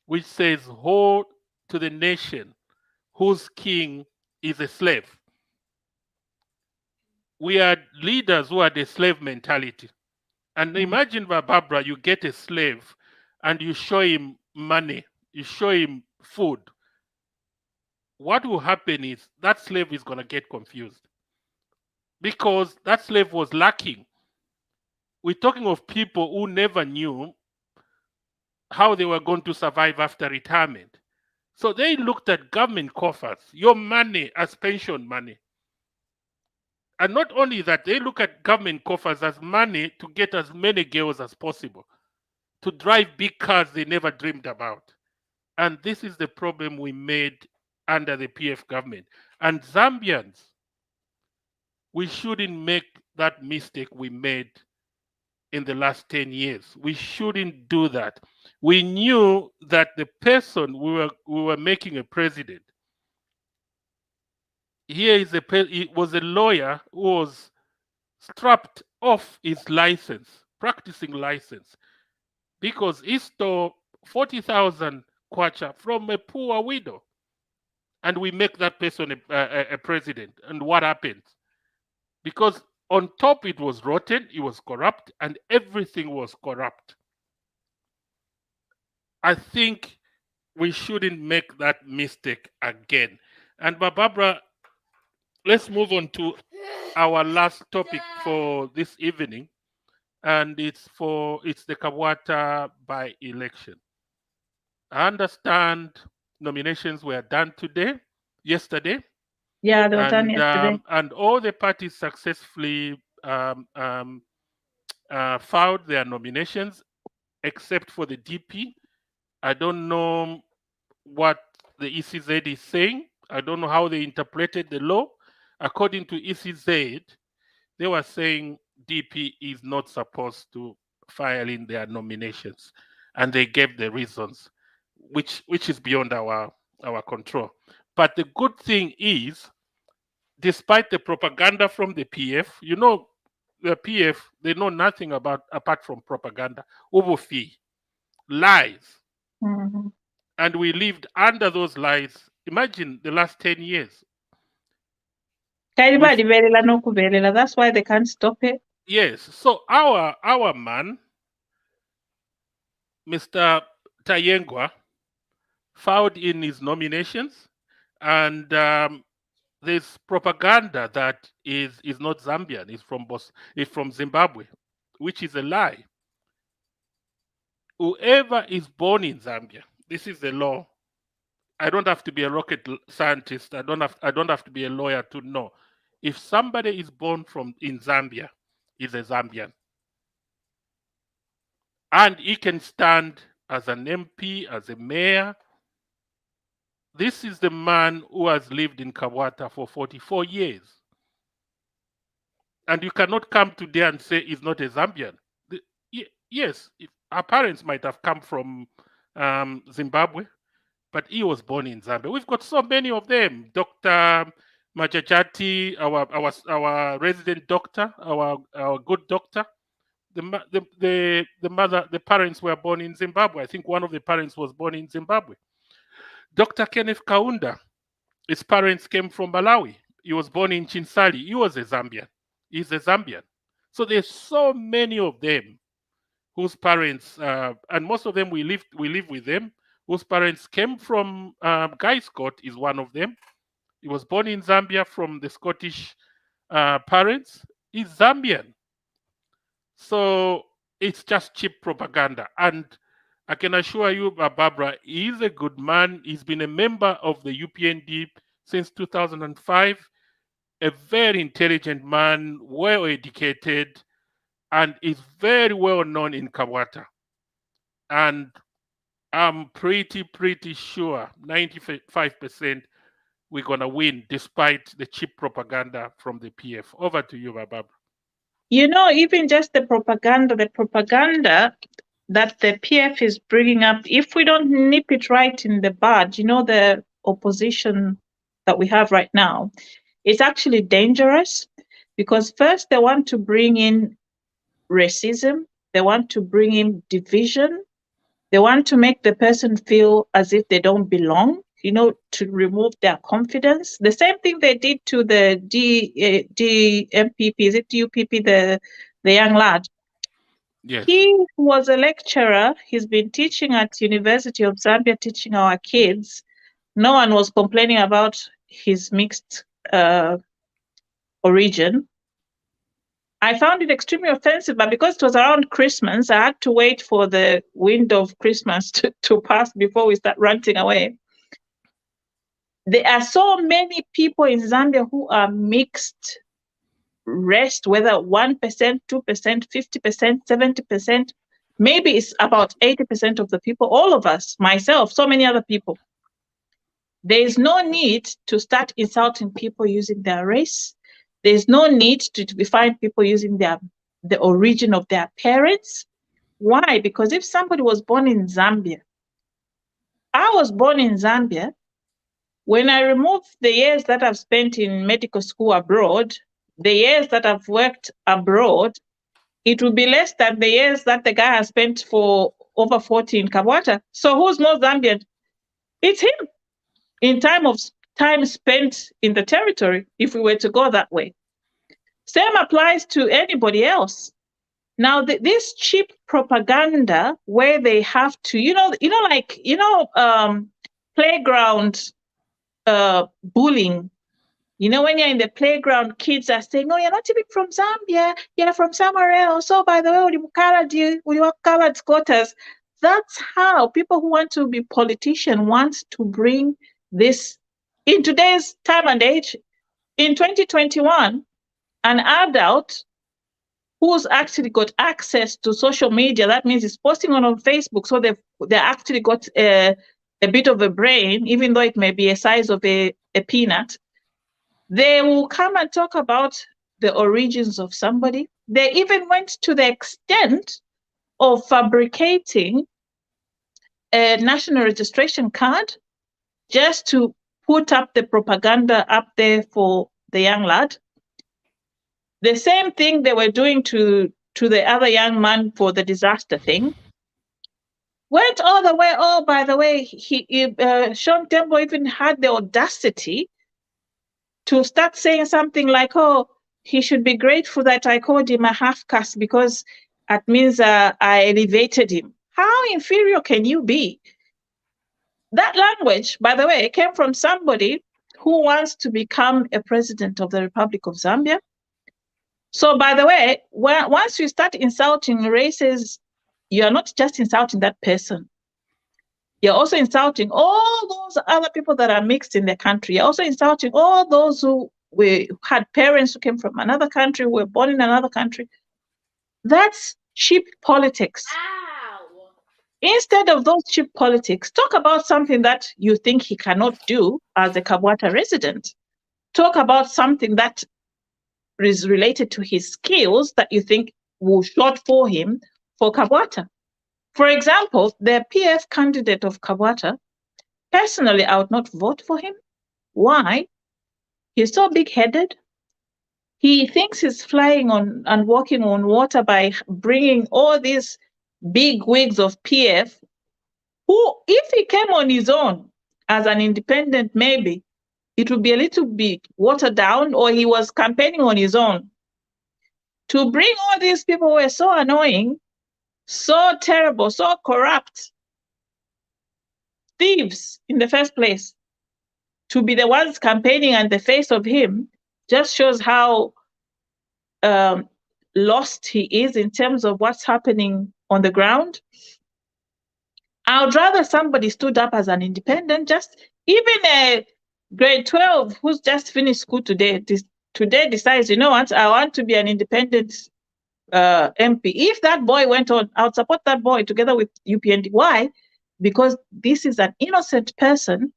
which says, "Woe to the nation whose king is a slave." We are leaders who are the slave mentality. And imagine, Barbara, you get a slave and you show him money, you show him food. What will happen is that slave is going to get confused because that slave was lacking. We're talking of people who never knew how they were going to survive after retirement. So they looked at government coffers, your money as pension money. And not only that, they look at government coffers as money to get as many girls as possible, to drive big cars they never dreamed about. And this is the problem we made under the PF government. And Zambians, we shouldn't make that mistake we made in the last 10 years. We shouldn't do that. We knew that the person we were making a president, he was a lawyer who was strapped off his license, practicing license, because he stole 40,000 kwacha from a poor widow. And we make that person a president. And what happens? Because on top it was rotten, it was corrupt, and everything was corrupt. I think we shouldn't make that mistake again. And Barbara, let's move on to our last topic for this evening, and it's the Kabwata by-election. I understand nominations were done yesterday. Yeah, they were done yesterday. And all the parties successfully filed their nominations, except for the DP. I don't know what the ECZ is saying. I don't know how they interpreted the law. According to ECZ, they were saying DP is not supposed to file in their nominations, and they gave the reasons, which is beyond our control. But the good thing is, despite the propaganda from the PF, the PF, they know nothing apart from propaganda, ubufi, lies. Mhm. And we lived under those lies. Imagine the last 10 years. That's why they can't stop it. Yes. So our man, Mr. Tayengwa, filed in his nominations, and there's propaganda that is not Zambian. He's from Zimbabwe, which is a lie. Whoever is born in Zambia, this is the law. I don't have to be a rocket scientist. I don't have to be a lawyer to know. If somebody is born in Zambia, he's a Zambian, and he can stand as an MP, as a mayor, This is the man who has lived in Kabwata for 44 years. And you cannot come today and say he's not a Zambian. Yes, our parents might have come from Zimbabwe, but he was born in Zambia. We've got so many of them. Dr. Majajati, our resident doctor, our good doctor. The parents were born in Zimbabwe. I think one of the parents was born in Zimbabwe. Dr. Kenneth Kaunda, his parents came from Malawi. He was born in Chinsali. He was a Zambian. He's a Zambian. So there's so many of them whose parents, and most of them we live with them, whose parents came from. Guy Scott is one of them. He was born in Zambia from the Scottish parents. He's Zambian. So it's just cheap propaganda. And I can assure you, Barbara, he's a good man. He's been a member of the UPND since 2005. A very intelligent man, well educated, and is very well known in Kabwata. And I'm pretty sure 95% we're going to win despite the cheap propaganda from the PF. Over to you, Barbara. You know, even just the propaganda that the PF is bringing up, if we don't nip it right in the bud, you know, the opposition that we have right now, it's actually dangerous because first they want to bring in racism, they want to bring in division, they want to make the person feel as if they don't belong, you know, to remove their confidence. The same thing they did to the DMPP, is it UPP, the young lad? Yes. He was a lecturer. He's been teaching at University of Zambia, teaching our kids. No one was complaining about his mixed origin. I found it extremely offensive, but because it was around Christmas, I had to wait for the wind of Christmas to pass before we start ranting away. There are so many people in Zambia who are mixed race, whether 1%, 2%, 50%, 70%, maybe it's about 80% of the people, all of us, myself, so many other people. There is no need to start insulting people using their race. There's no need to define people using the origin of their parents. Why? Because if somebody was born in Zambia, I was born in Zambia. When I remove the years that I've spent in medical school abroad, the years that I've worked abroad, it will be less than the years that the guy has spent for over 40 in Kabwata. So who's more Zambian? It's him in time spent in the territory, if we were to go that way. Same applies to anybody else. Now, this cheap propaganda where they have to, playground bullying. You know, when you're in the playground, kids are saying, "Oh, you're not even from Zambia, you're from somewhere else. Oh, by the way, we work colored squatters." That's how people who want to be politicians want to bring this in today's time and age. In 2021, an adult who's actually got access to social media, that means he's posting on Facebook, so they actually got a bit of a brain, even though it may be a size of a peanut. They will come and talk about the origins of somebody. They even went to the extent of fabricating a national registration card just to put up the propaganda up there for the young lad. The same thing they were doing to the other young man for the disaster thing. Went all the way, oh, by the way, Sean Tembo even had the audacity to start saying something like, "Oh, he should be grateful that I called him a half-caste because that means I elevated him." How inferior can you be? That language, by the way, came from somebody who wants to become a president of the Republic of Zambia. So, by the way, once you start insulting races, you are not just insulting that person. You're also insulting all those other people that are mixed in the country. You're also insulting all those who had parents who came from another country, who were born in another country. That's cheap politics. Ow. Instead of those cheap politics, talk about something that you think he cannot do as a Kabwata resident. Talk about something that is related to his skills that you think will short for him for Kabwata. For example, the PF candidate of Kabwata, personally, I would not vote for him. Why? He's so big headed. He thinks he's flying on and walking on water by bringing all these big wigs of PF, who, if he came on his own as an independent, maybe it would be a little bit watered down, or he was campaigning on his own. To bring all these people who were so annoying, so terrible, so corrupt, thieves in the first place, to be the ones campaigning and the face of him, just shows how lost he is in terms of what's happening on the ground. I would rather somebody stood up as an independent, just even a grade 12 who's just finished school today, decides, you know what, I want to be an independent MP. If that boy went on, I would support that boy together with UPND. Why? Because this is an innocent person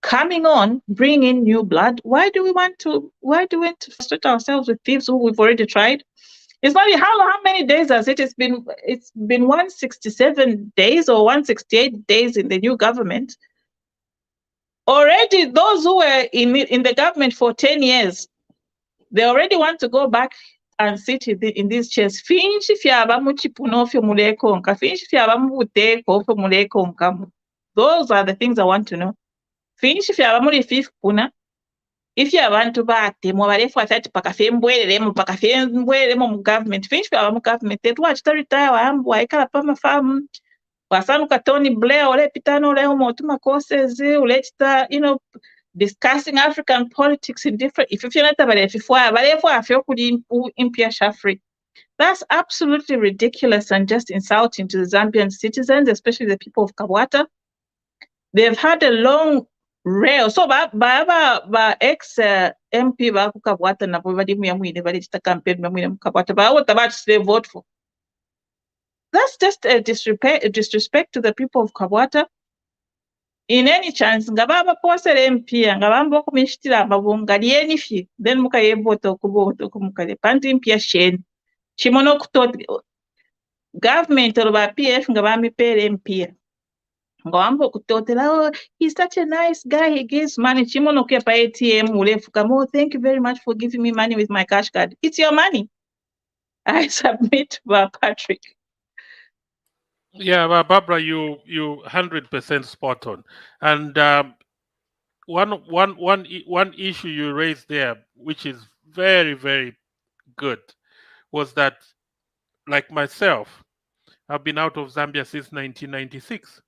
coming on, bringing in new blood. Why do we want to frustrate ourselves with thieves who we've already tried? It's not how many days has it? It's been 167 days or 168 days in the new government. Already those who were in the government for 10 years, they already want to go back and sit in these chairs. Finshi fyaba muchipuno fyo mulekonka. Finshi fyaba mubuteko fyo mulekonka. Those are the things I want to know. Finshi fyaba muri fifpuna. If you abantu batemwa balefu atati pakafe mbwereremo mu government. Finshi fyaba mu government. Tetwa chitaritaya wambu waikala pama famu. Wasanuka Tony Blair ole pitano ole motuma courses ulechita, discussing African politics in different. If you're not about it, that's absolutely ridiculous and just insulting to the Zambian citizens, especially the people of Kabwata. They've had a long rail. So ba ex MP ba Kabwata na badi muyamwine bali chita campaign muyamwine Kabwata ba what about they vote for? That's just a disrespect to the people of Kabwata. In any chance, ngababa posere mpia ngabamba kumishitira ababunga lienifi then mukayebota kumukale panti mpia shen chimono kutoti government or ba PF ngabami pere mpia ngabamba kutotela, oh, he's such a nice guy, he gives money chimono kwa pa ATM ulefu kamo, thank you very much for giving me money with my cash card. It's your money. I submit to Patrick. Yeah, well, Barbara, you 100% spot on. And one issue you raised there, which is very, very good, was that, like myself, I've been out of Zambia since 1996.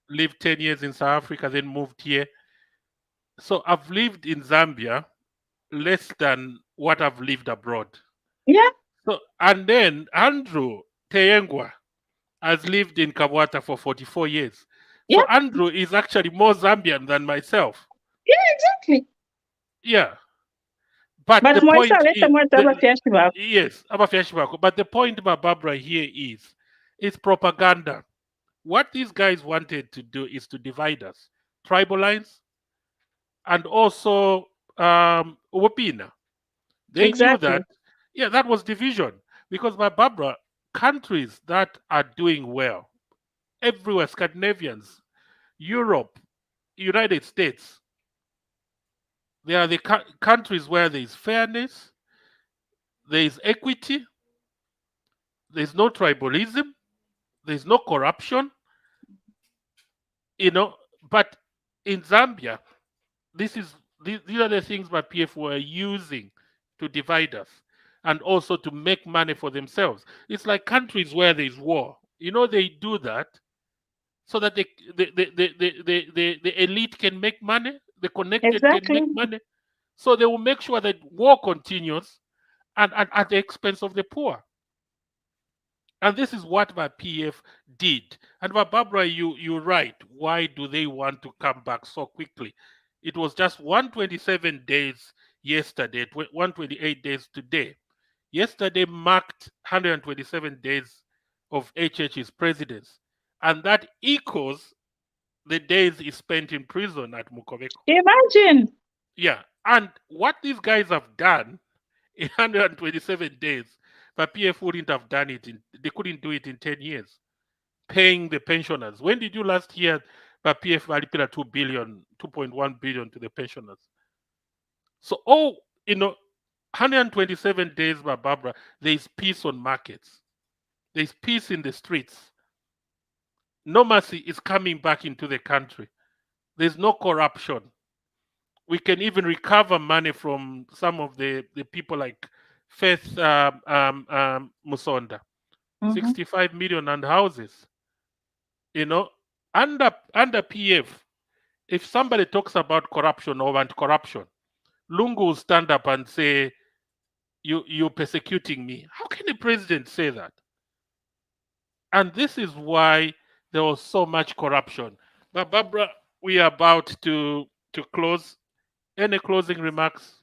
Lived 10 years in South Africa, then moved here. So I've lived in Zambia less than what I've lived abroad. Yeah. So, and then Andrew Teyengwa has lived in Kabwata for 44 years. Yeah. So Andrew is actually more Zambian than myself. Yeah, exactly. Yeah. But the point is, yes, but the point about Barbara here is, it's propaganda. What these guys wanted to do is to divide us, tribal lines, and also Wopina. They knew that, yeah, that was division. Because by Barbara, countries that are doing well, everywhere, Scandinavians, Europe, United States, they are the countries where there is fairness, there is equity, there is no tribalism, there is no corruption, But in Zambia, these are the things that PF were using to divide us and also to make money for themselves. It's like countries where there is war. They do that so that the elite can make money, the connected can make money. So they will make sure that war continues and at the expense of the poor. And this is what my PF did. And Barbara, you're right. Why do they want to come back so quickly? It was just 127 days yesterday, 128 days today. Yesterday marked 127 days of HH's presidency. and that equals the days he spent in prison at Mukoveko. Imagine. Yeah, and what these guys have done in 127 days, but PF wouldn't have done it. They couldn't do it in 10 years. Paying the pensioners. When did you last hear that PF alipira 2 billion, 2.1 billion to the pensioners? So, 127 days, Barbara, there is peace on markets. There is peace in the streets. Normalcy is coming back into the country. There's no corruption. We can even recover money from some of the people like Faith Musonda, 65 million and houses. Under PF, if somebody talks about corruption or anti-corruption, Lungu will stand up and say, you're persecuting me. How can the president say that? And this is why there was so much corruption. But Barbara, we are about to close. Any closing remarks,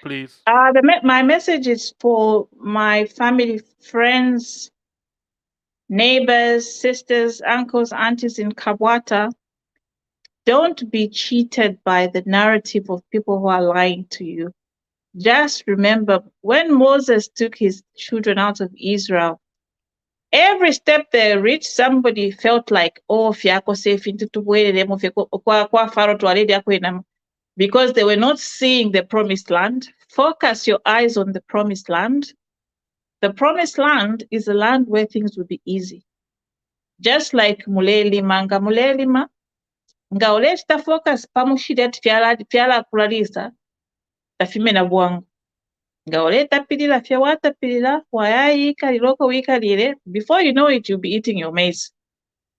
please? My message is for my family, friends, neighbors, sisters, uncles, aunties in Kabwata. Don't be cheated by the narrative of people who are lying to you. Just remember, when Moses took his children out of Israel, every step they reached, somebody felt like, fiako safe into because they were not seeing the promised land. Focus your eyes on the promised land. The promised land is a land where things will be easy. Just like mulelima, nga oleta focus pamushidet fyala kulalisa, tafimena bwangu. Nga oleta pilila fya wata pilila, wayayika liloko wikalile, before you know it, you'll be eating your maize.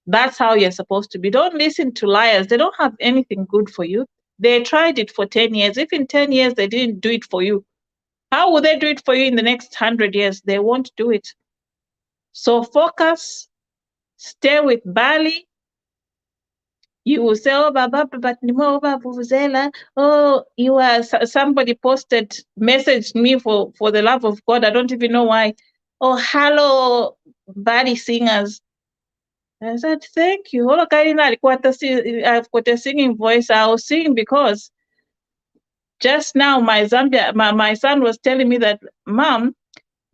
That's how you're supposed to be. Don't listen to liars. They don't have anything good for you. They tried it for 10 years. If in 10 years they didn't do it for you, how will they do it for you in the next 100 years? They won't do it. So focus, stay with Bali. You will say, Baba, but you are, somebody messaged me for the love of God. I don't even know why. Hello, Bali singers. I said, thank you. I've got a singing voice. I'll sing because just now my son was telling me that, Mom,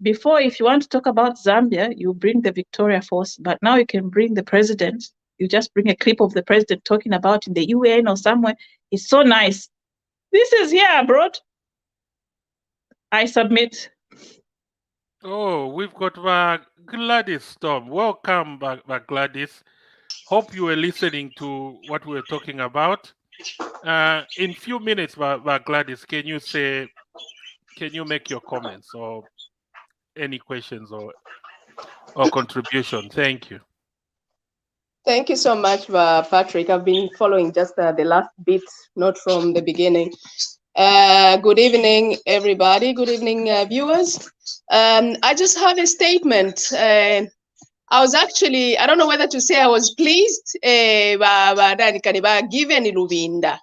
before, if you want to talk about Zambia, you bring the Victoria Force, but now you can bring the president. You just bring a clip of the president talking about in the UN or somewhere. It's so nice. This is here abroad. I submit. Oh, we've got Gladys Storm. Welcome back, Gladys. Hope you were listening to what we were talking about. In few minutes, Gladys, can you make your comments or any questions or contribution? Thank you. Thank you so much, Patrick. I've been following just the last bit, not from the beginning. Good evening, everybody. Good evening, viewers. I just have a statement. I was actually, I don't know whether to say I was pleased, given Lubinda.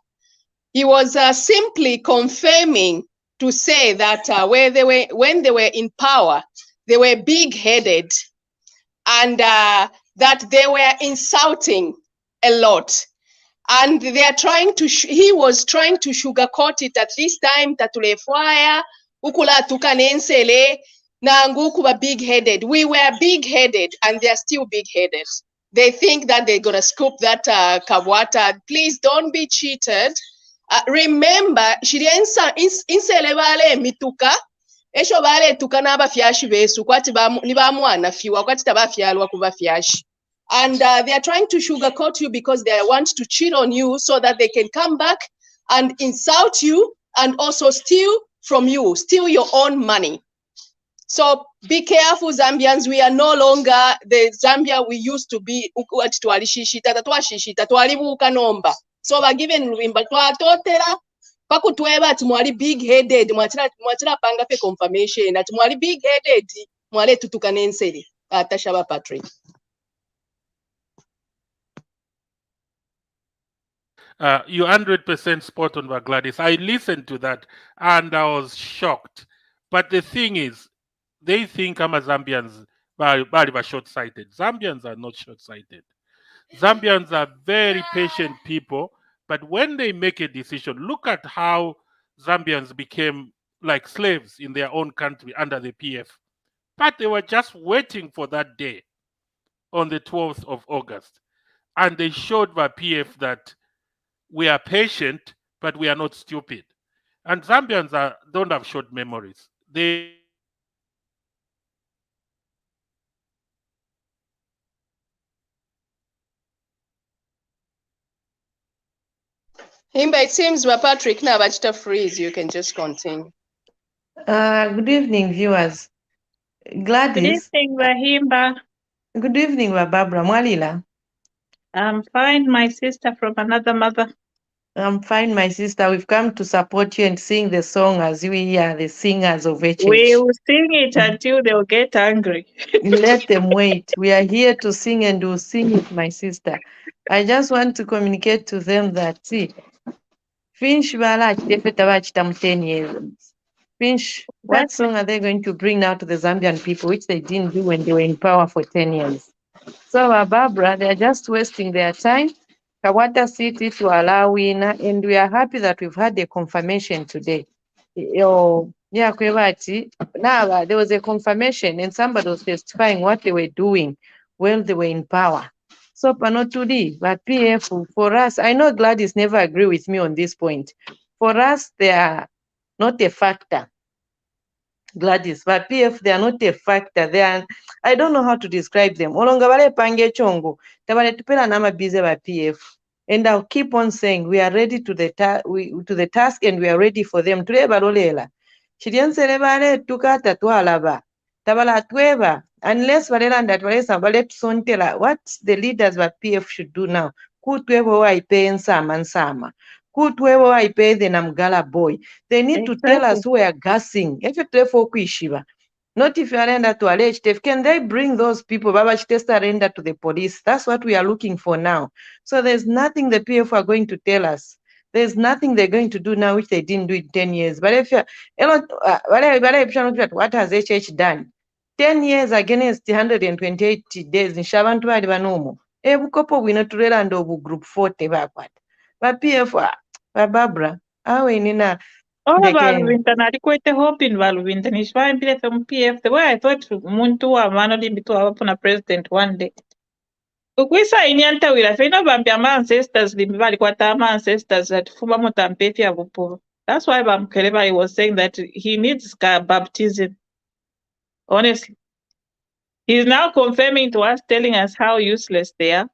He was simply confirming to say that when they were in power, they were big-headed and that they were insulting a lot. And they are trying to, he was trying to sugarcoat it at this time, tatulefwaya, ukula tukanensele, nangu kuba big-headed. We were big-headed and they are still big-headed. They think that they're gonna scoop that Kabwata. Please don't be cheated. Remember, shiriensa insele bale mituka, esho bale tukana bafyashi besu, kwati nibamwana fiwa, kwati tabafyalwa kuba fyashi. And they are trying to sugarcoat you because they want to cheat on you so that they can come back and insult you and also steal from you, steal your own money. So be careful, Zambians. We are no longer the Zambia we used to be. So we're given pakutweba ati mwali big headed mwachira panga pe confirmation ati mwali big headed mwale tutukanenseri atashaba Patrick. You're 100% spot on, Gladys. I listened to that and I was shocked. But the thing is, they think Zambians bali short-sighted. Zambians are not short-sighted. Zambians are very patient people, but when they make a decision, look at how Zambians became like slaves in their own country under the PF. But they were just waiting for that day on the 12th of August. And they showed the PF that we are patient, but we are not stupid. And Zambians don't have short memories. They remember everything. Himba, it seems Patrick now about freeze. You can just continue. Good evening, viewers. Gladys. Good evening, Rahimba. Good evening, Barbara. Mwalila. I'm fine, my sister from another mother. I'm fine, my sister. We've come to support you and sing the song as we are the singers of HH. We will sing it until they'll get angry. Let them wait. We are here to sing and we'll sing it, my sister. I just want to communicate to them that, see, Finch Bala Chitefeta 10 years. Finch, what song are they going to bring now to the Zambian people, which they didn't do when they were in power for 10 years? So, Barbara, they are just wasting their time. Kabwata City to allow winner, and we are happy that we've had a confirmation today. Now there was a confirmation, and somebody was testifying what they were doing when they were in power. So, Panotudi, but PF, for us, I know Gladys never agree with me on this point. For us, they are not a factor. Gladys, but PF, they are not a factor. They are, I don't know how to describe them. Olonga bale pange chongo, tabale tupela nama bize ba PF. And I'll keep on saying we are ready to the task and we are ready for them. Tule balolela. Chiriansele bale tukata tualaba. Tabala tweba. Unless balela and that bale sontela. What the leaders of PF should do now? Kutwebo wa ipe nsama nsama. Kutwebo wa ipe the namgala boy. They need to tell us who are gassing. If you not if you render to allege, can they bring those people, Baba Chitesta render to the police? That's what we are looking for now. So there's nothing the PF are going to tell us. There's nothing they're going to do now which they didn't do in 10 years. But if you what has HH done? 10 years against 128 days in Shabantu Adibanomo. Ebukopo winoturela ndo group 40 backward. But PF, Barbara, how in Valuvinta nalikwete hope in Valuvinta nishvaambile from PF the way I thought muntu wa mano limbitu hapo na president one day. Ukwisa inyanta wila fena vambia ama ancestors limbi valikwata ama ancestors that fuma mutampefi ya vupo. That's why Bamkeleba he was saying that he needs baptism. Honestly. He's now confirming to us, telling us how useless they are.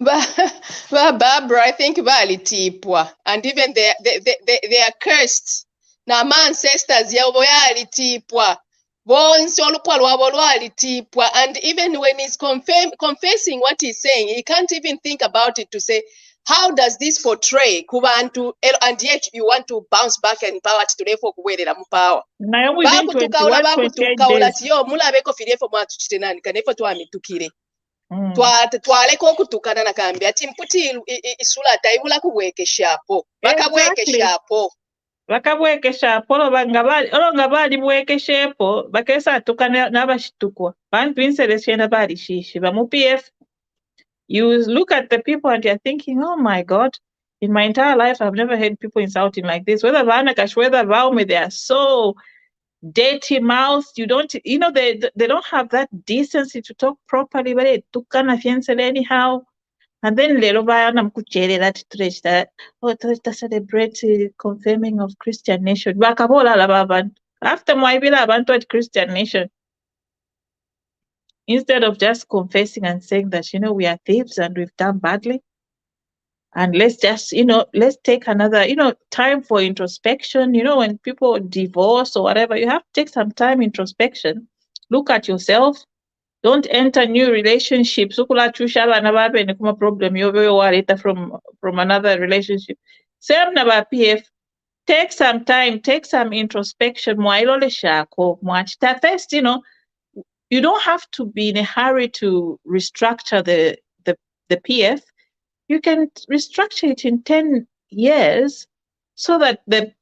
Barbara, I think balitipwa, and even they are cursed. Na my ancestors yabo yalitipwa. Bonse olupwa lwabo lwalitipwa, and even when he's confessing what he's saying, he can't even think about it to say, how does this portray kubantu, and yet you want to bounce back and power today for kuwerera mu power. Bakutukaula tiyo mulabeko filefo mwatu chitenani kanefo twamitukire. Twaleko okutukana nakambi ati mputi isula taibula kubwekeshapo bakabwekeshapo bakabwekeshapo olonga bali bwekeshepo bakesa tukana nabashitukwa bantu inseleshena bali shishi bamu PF. You look at the people and you're thinking, oh my God, in my entire life I've never heard people insulting like this. Whether Vanakash, whether Vaume, they are so dirty mouths. You don't, they don't have that decency to talk properly, but they tukana fiancé anyhow. And then lelo bayana mkuchere that stretch that to celebrate confirming of Christian nation. Bakabola lababan. After Mwaibila abantu at Christian nation. Instead of just confessing and saying that, we are thieves and we've done badly. And let's just, let's take another, time for introspection. When people divorce or whatever, you have to take some time introspection. Look at yourself. Don't enter new relationships. Problem from another relationship. Same na PF. Take some time, take some introspection. First, you don't have to be in a hurry to restructure the PF. You can restructure it in 10 years so that the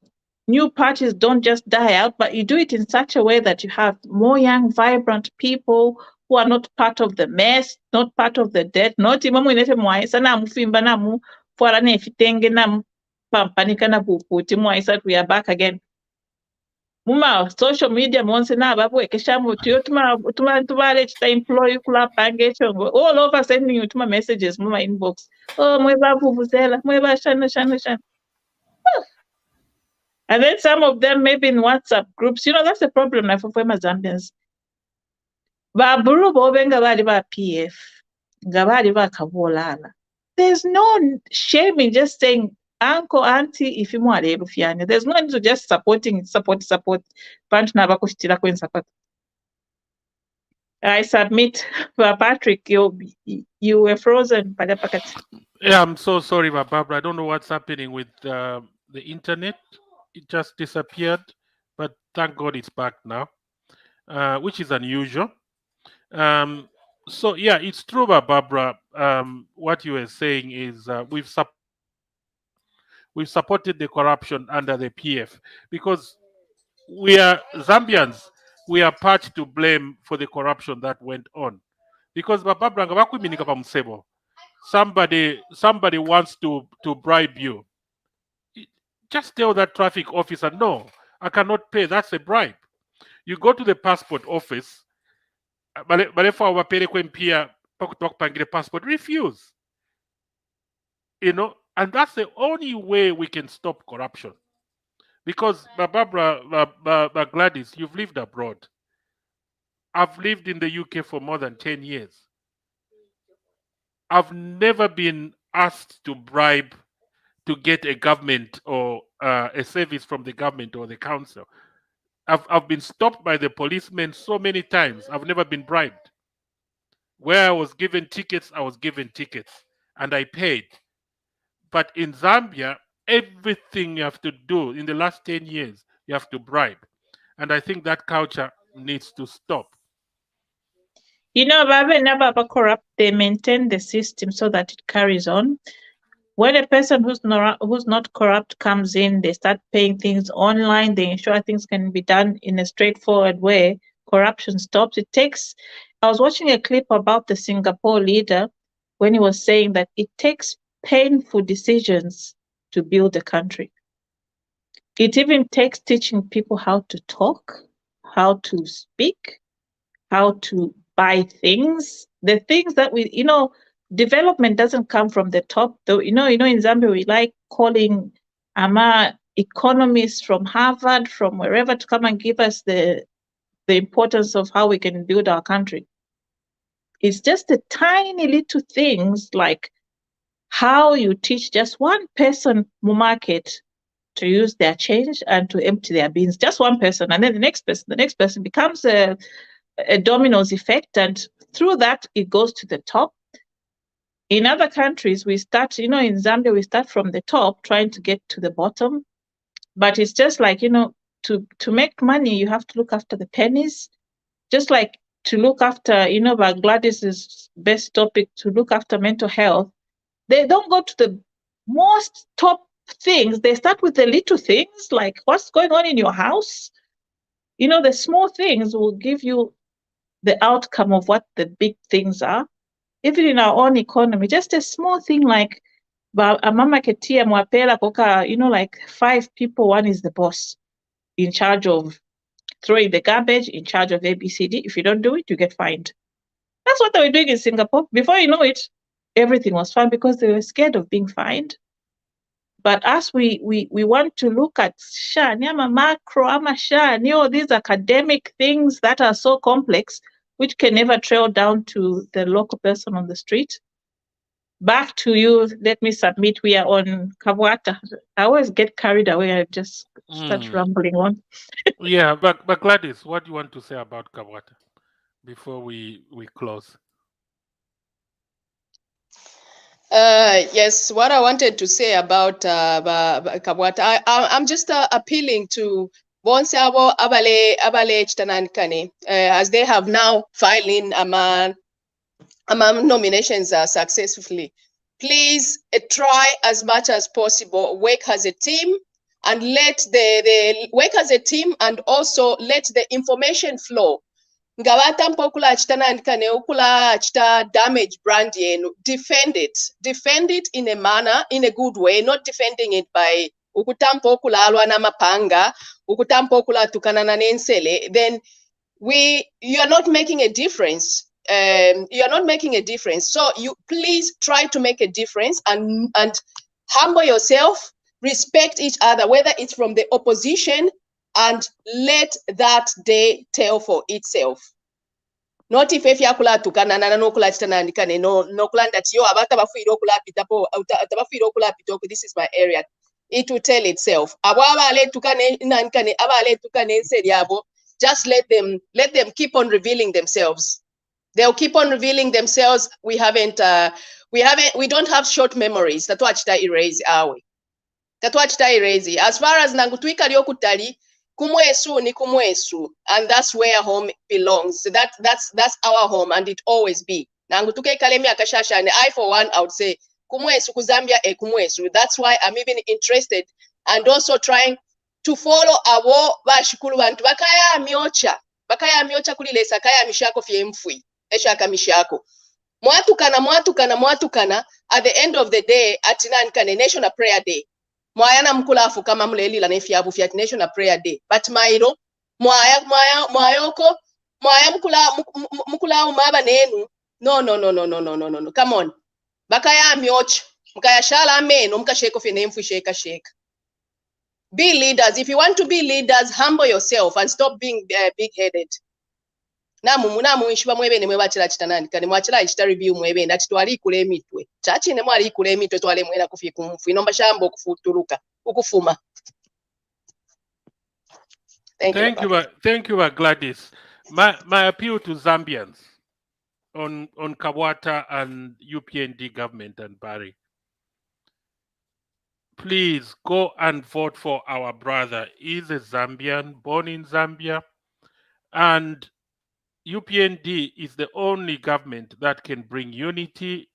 new parties don't just die out, but you do it in such a way that you have more young, vibrant people who are not part of the mess, not part of the debt, not imamu inete mwaisa na mufimba na mu fuara ne fitenge na pampanika na puputi mwaisa we are back again. Muma social media monse na babu ekeshamu tuyo tuma employ kula pange chongo all over sending you tuma messages muma inbox. Oh mweba vuvuzela, mweba shana. And then some of them maybe in WhatsApp groups, that's the problem now for Zambians. Baburu bobenga bali ba PF, ngabali ba kabolala. There's no shame in just saying, uncle, auntie, if you want to there's no need to just support. Bantu na bakushitira kwen support. I submit, Patrick, you were frozen. Yeah, I'm so sorry, Barbara. I don't know what's happening with the internet. It just disappeared, but thank God it's back now, which is unusual. So yeah, it's true, Barbara. What you were saying is we've supported the corruption under the PF because we are Zambians. We are part to blame for the corruption that went on, because Barbara, somebody wants to bribe you. Just tell that traffic officer, no, I cannot pay. That's a bribe. You go to the passport office, passport, refuse. And that's the only way we can stop corruption. Because, Barbara, Gladys, you've lived abroad. I've lived in the UK for more than 10 years. I've never been asked to bribe to get a government or a service from the government or the council. I've been stopped by the policemen so many times. I've never been bribed. Where I was given tickets, I was given tickets and I paid. But in Zambia, everything you have to do in the last 10 years, you have to bribe. And I think that culture needs to stop. Babe never corrupt. They maintain the system so that it carries on. When a person who's not corrupt comes in, they start paying things online. They ensure things can be done in a straightforward way. Corruption stops. I was watching a clip about the Singapore leader when he was saying that it takes painful decisions to build a country. It even takes teaching people how to talk, how to speak, how to buy things. The things that development doesn't come from the top, though. In Zambia, we like calling economists from Harvard, from wherever, to come and give us the importance of how we can build our country. It's just the tiny little things like how you teach just one person market to use their change and to empty their bins. Just one person, and then the next person becomes a dominoes effect, and through that it goes to the top. In other countries, we start, in Zambia, we start from the top trying to get to the bottom. But it's just like, to make money, you have to look after the pennies. Just like to look after, but Gladys's best topic, to look after mental health. They don't go to the most top things. They start with the little things, like what's going on in your house. The small things will give you the outcome of what the big things are. Even in our own economy, just a small thing like a mama ketia mwapela koka, like 5 people, one is the boss in charge of throwing the garbage, in charge of ABCD. If you don't do it, you get fined. That's what they were doing in Singapore. Before you know it, everything was fine because they were scared of being fined. But as we want to look at nyama macro, these academic things that are so complex, which can never trail down to the local person on the street. Back to you. Let me submit. We are on Kabwata. I always get carried away. I just start rambling on. Yeah, but Gladys, what do you want to say about Kabwata before we close? Yes, what I wanted to say about Kabwata, I'm just appealing to Bonsabo Abale Chitanankane, as they have now filed in nominations successfully. Please try as much as possible, work as a team, and let the work as a team, and also let the information flow. Nga batampa okula chitanandika ne okula chita damage brand yenu, defend it in a manner, in a good way, not defending it by ukutampa okula alwa na mapanga, ukutampa okula tukanana nensele, then you are not making a difference. You are not making a difference. So you please try to make a difference and humble yourself, respect each other, whether it's from the opposition, and let that day tell for itself. Not if yakula tukanana nokula chitanandikane nokula that yo abata bafuira okula pitapo atabafuira okula pitoko, this is my area. It will tell itself. Abo abale tukane nankane abale tukane nseriabo. Just let them keep on revealing themselves. They'll keep on revealing themselves. We don't have short memories. That's what erase our way. That's what erase. As far as nangutwika lyokutali, kumwesu ni kumwesu, and that's where home belongs. So that's our home, and it always be. Nangutuke kalemi akashasha, and I for one, I would say kumwesu kuzambia kumwesu. That's why I'm even interested and also trying to follow abo bashikulu bantu bakaya miocha kulilesa kaya mishako fye mfui eshaka mishako mwatukana at the end of the day atinankane national prayer day mwayana mkulafu kama mleli la nefyabu fya national prayer day but mairo mwayoko mwaya mkula umaba nenu no come on bakaya miocha mkaya shala meno mkasheko fye nemfui sheka. Be leaders. If you want to be leaders, humble yourself and stop being big-headed. Namu ishiba mwebe ne mwebachira chitanandika ne mwachira chita review mwebe ndati twali kule mitwe. Chachi ne mwali kule mitwe twale mwera kufika kumfu. Inomba shambo okufuturuka ukufuma. Thank you, Gladys. My appeal to Zambians on Kabwata and UPND government and Barry. Please go and vote for our brother. He's a Zambian, born in Zambia, and UPND is the only government that can bring unity,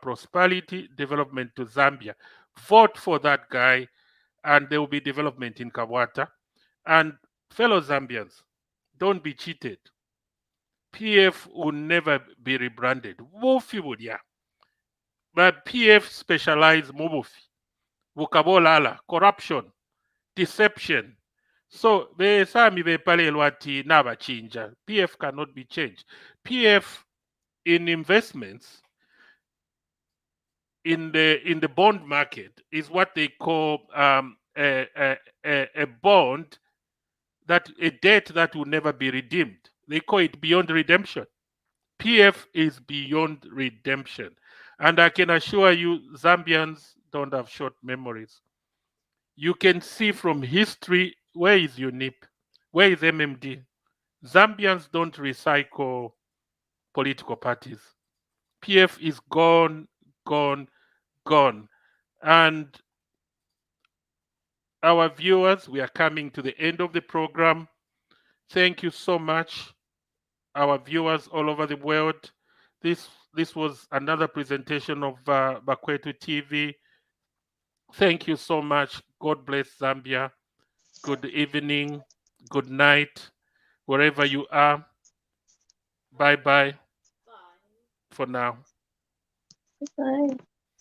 prosperity, development to Zambia. Vote for that guy, and there will be development in Kabwata. And fellow Zambians, don't be cheated. PF will never be rebranded. Wofi would, yeah. But PF specialize Mubufi. Vukabolala, corruption, deception. So besami bepale lwati naba chinja. PF cannot be changed. PF in investments in the bond market is what they call a bond, that a debt that will never be redeemed. They call it beyond redemption. PF is beyond redemption. And I can assure you, Zambians don't have short memories. You can see from history, where is UNIP? Where is MMD? Zambians don't recycle political parties. PF is gone. And our viewers, we are coming to the end of the program. Thank you so much, our viewers all over the world. This was another presentation of Bakwetu TV. Thank you so much. God bless Zambia. Good evening, good night, wherever you are. Bye-bye for now. Bye.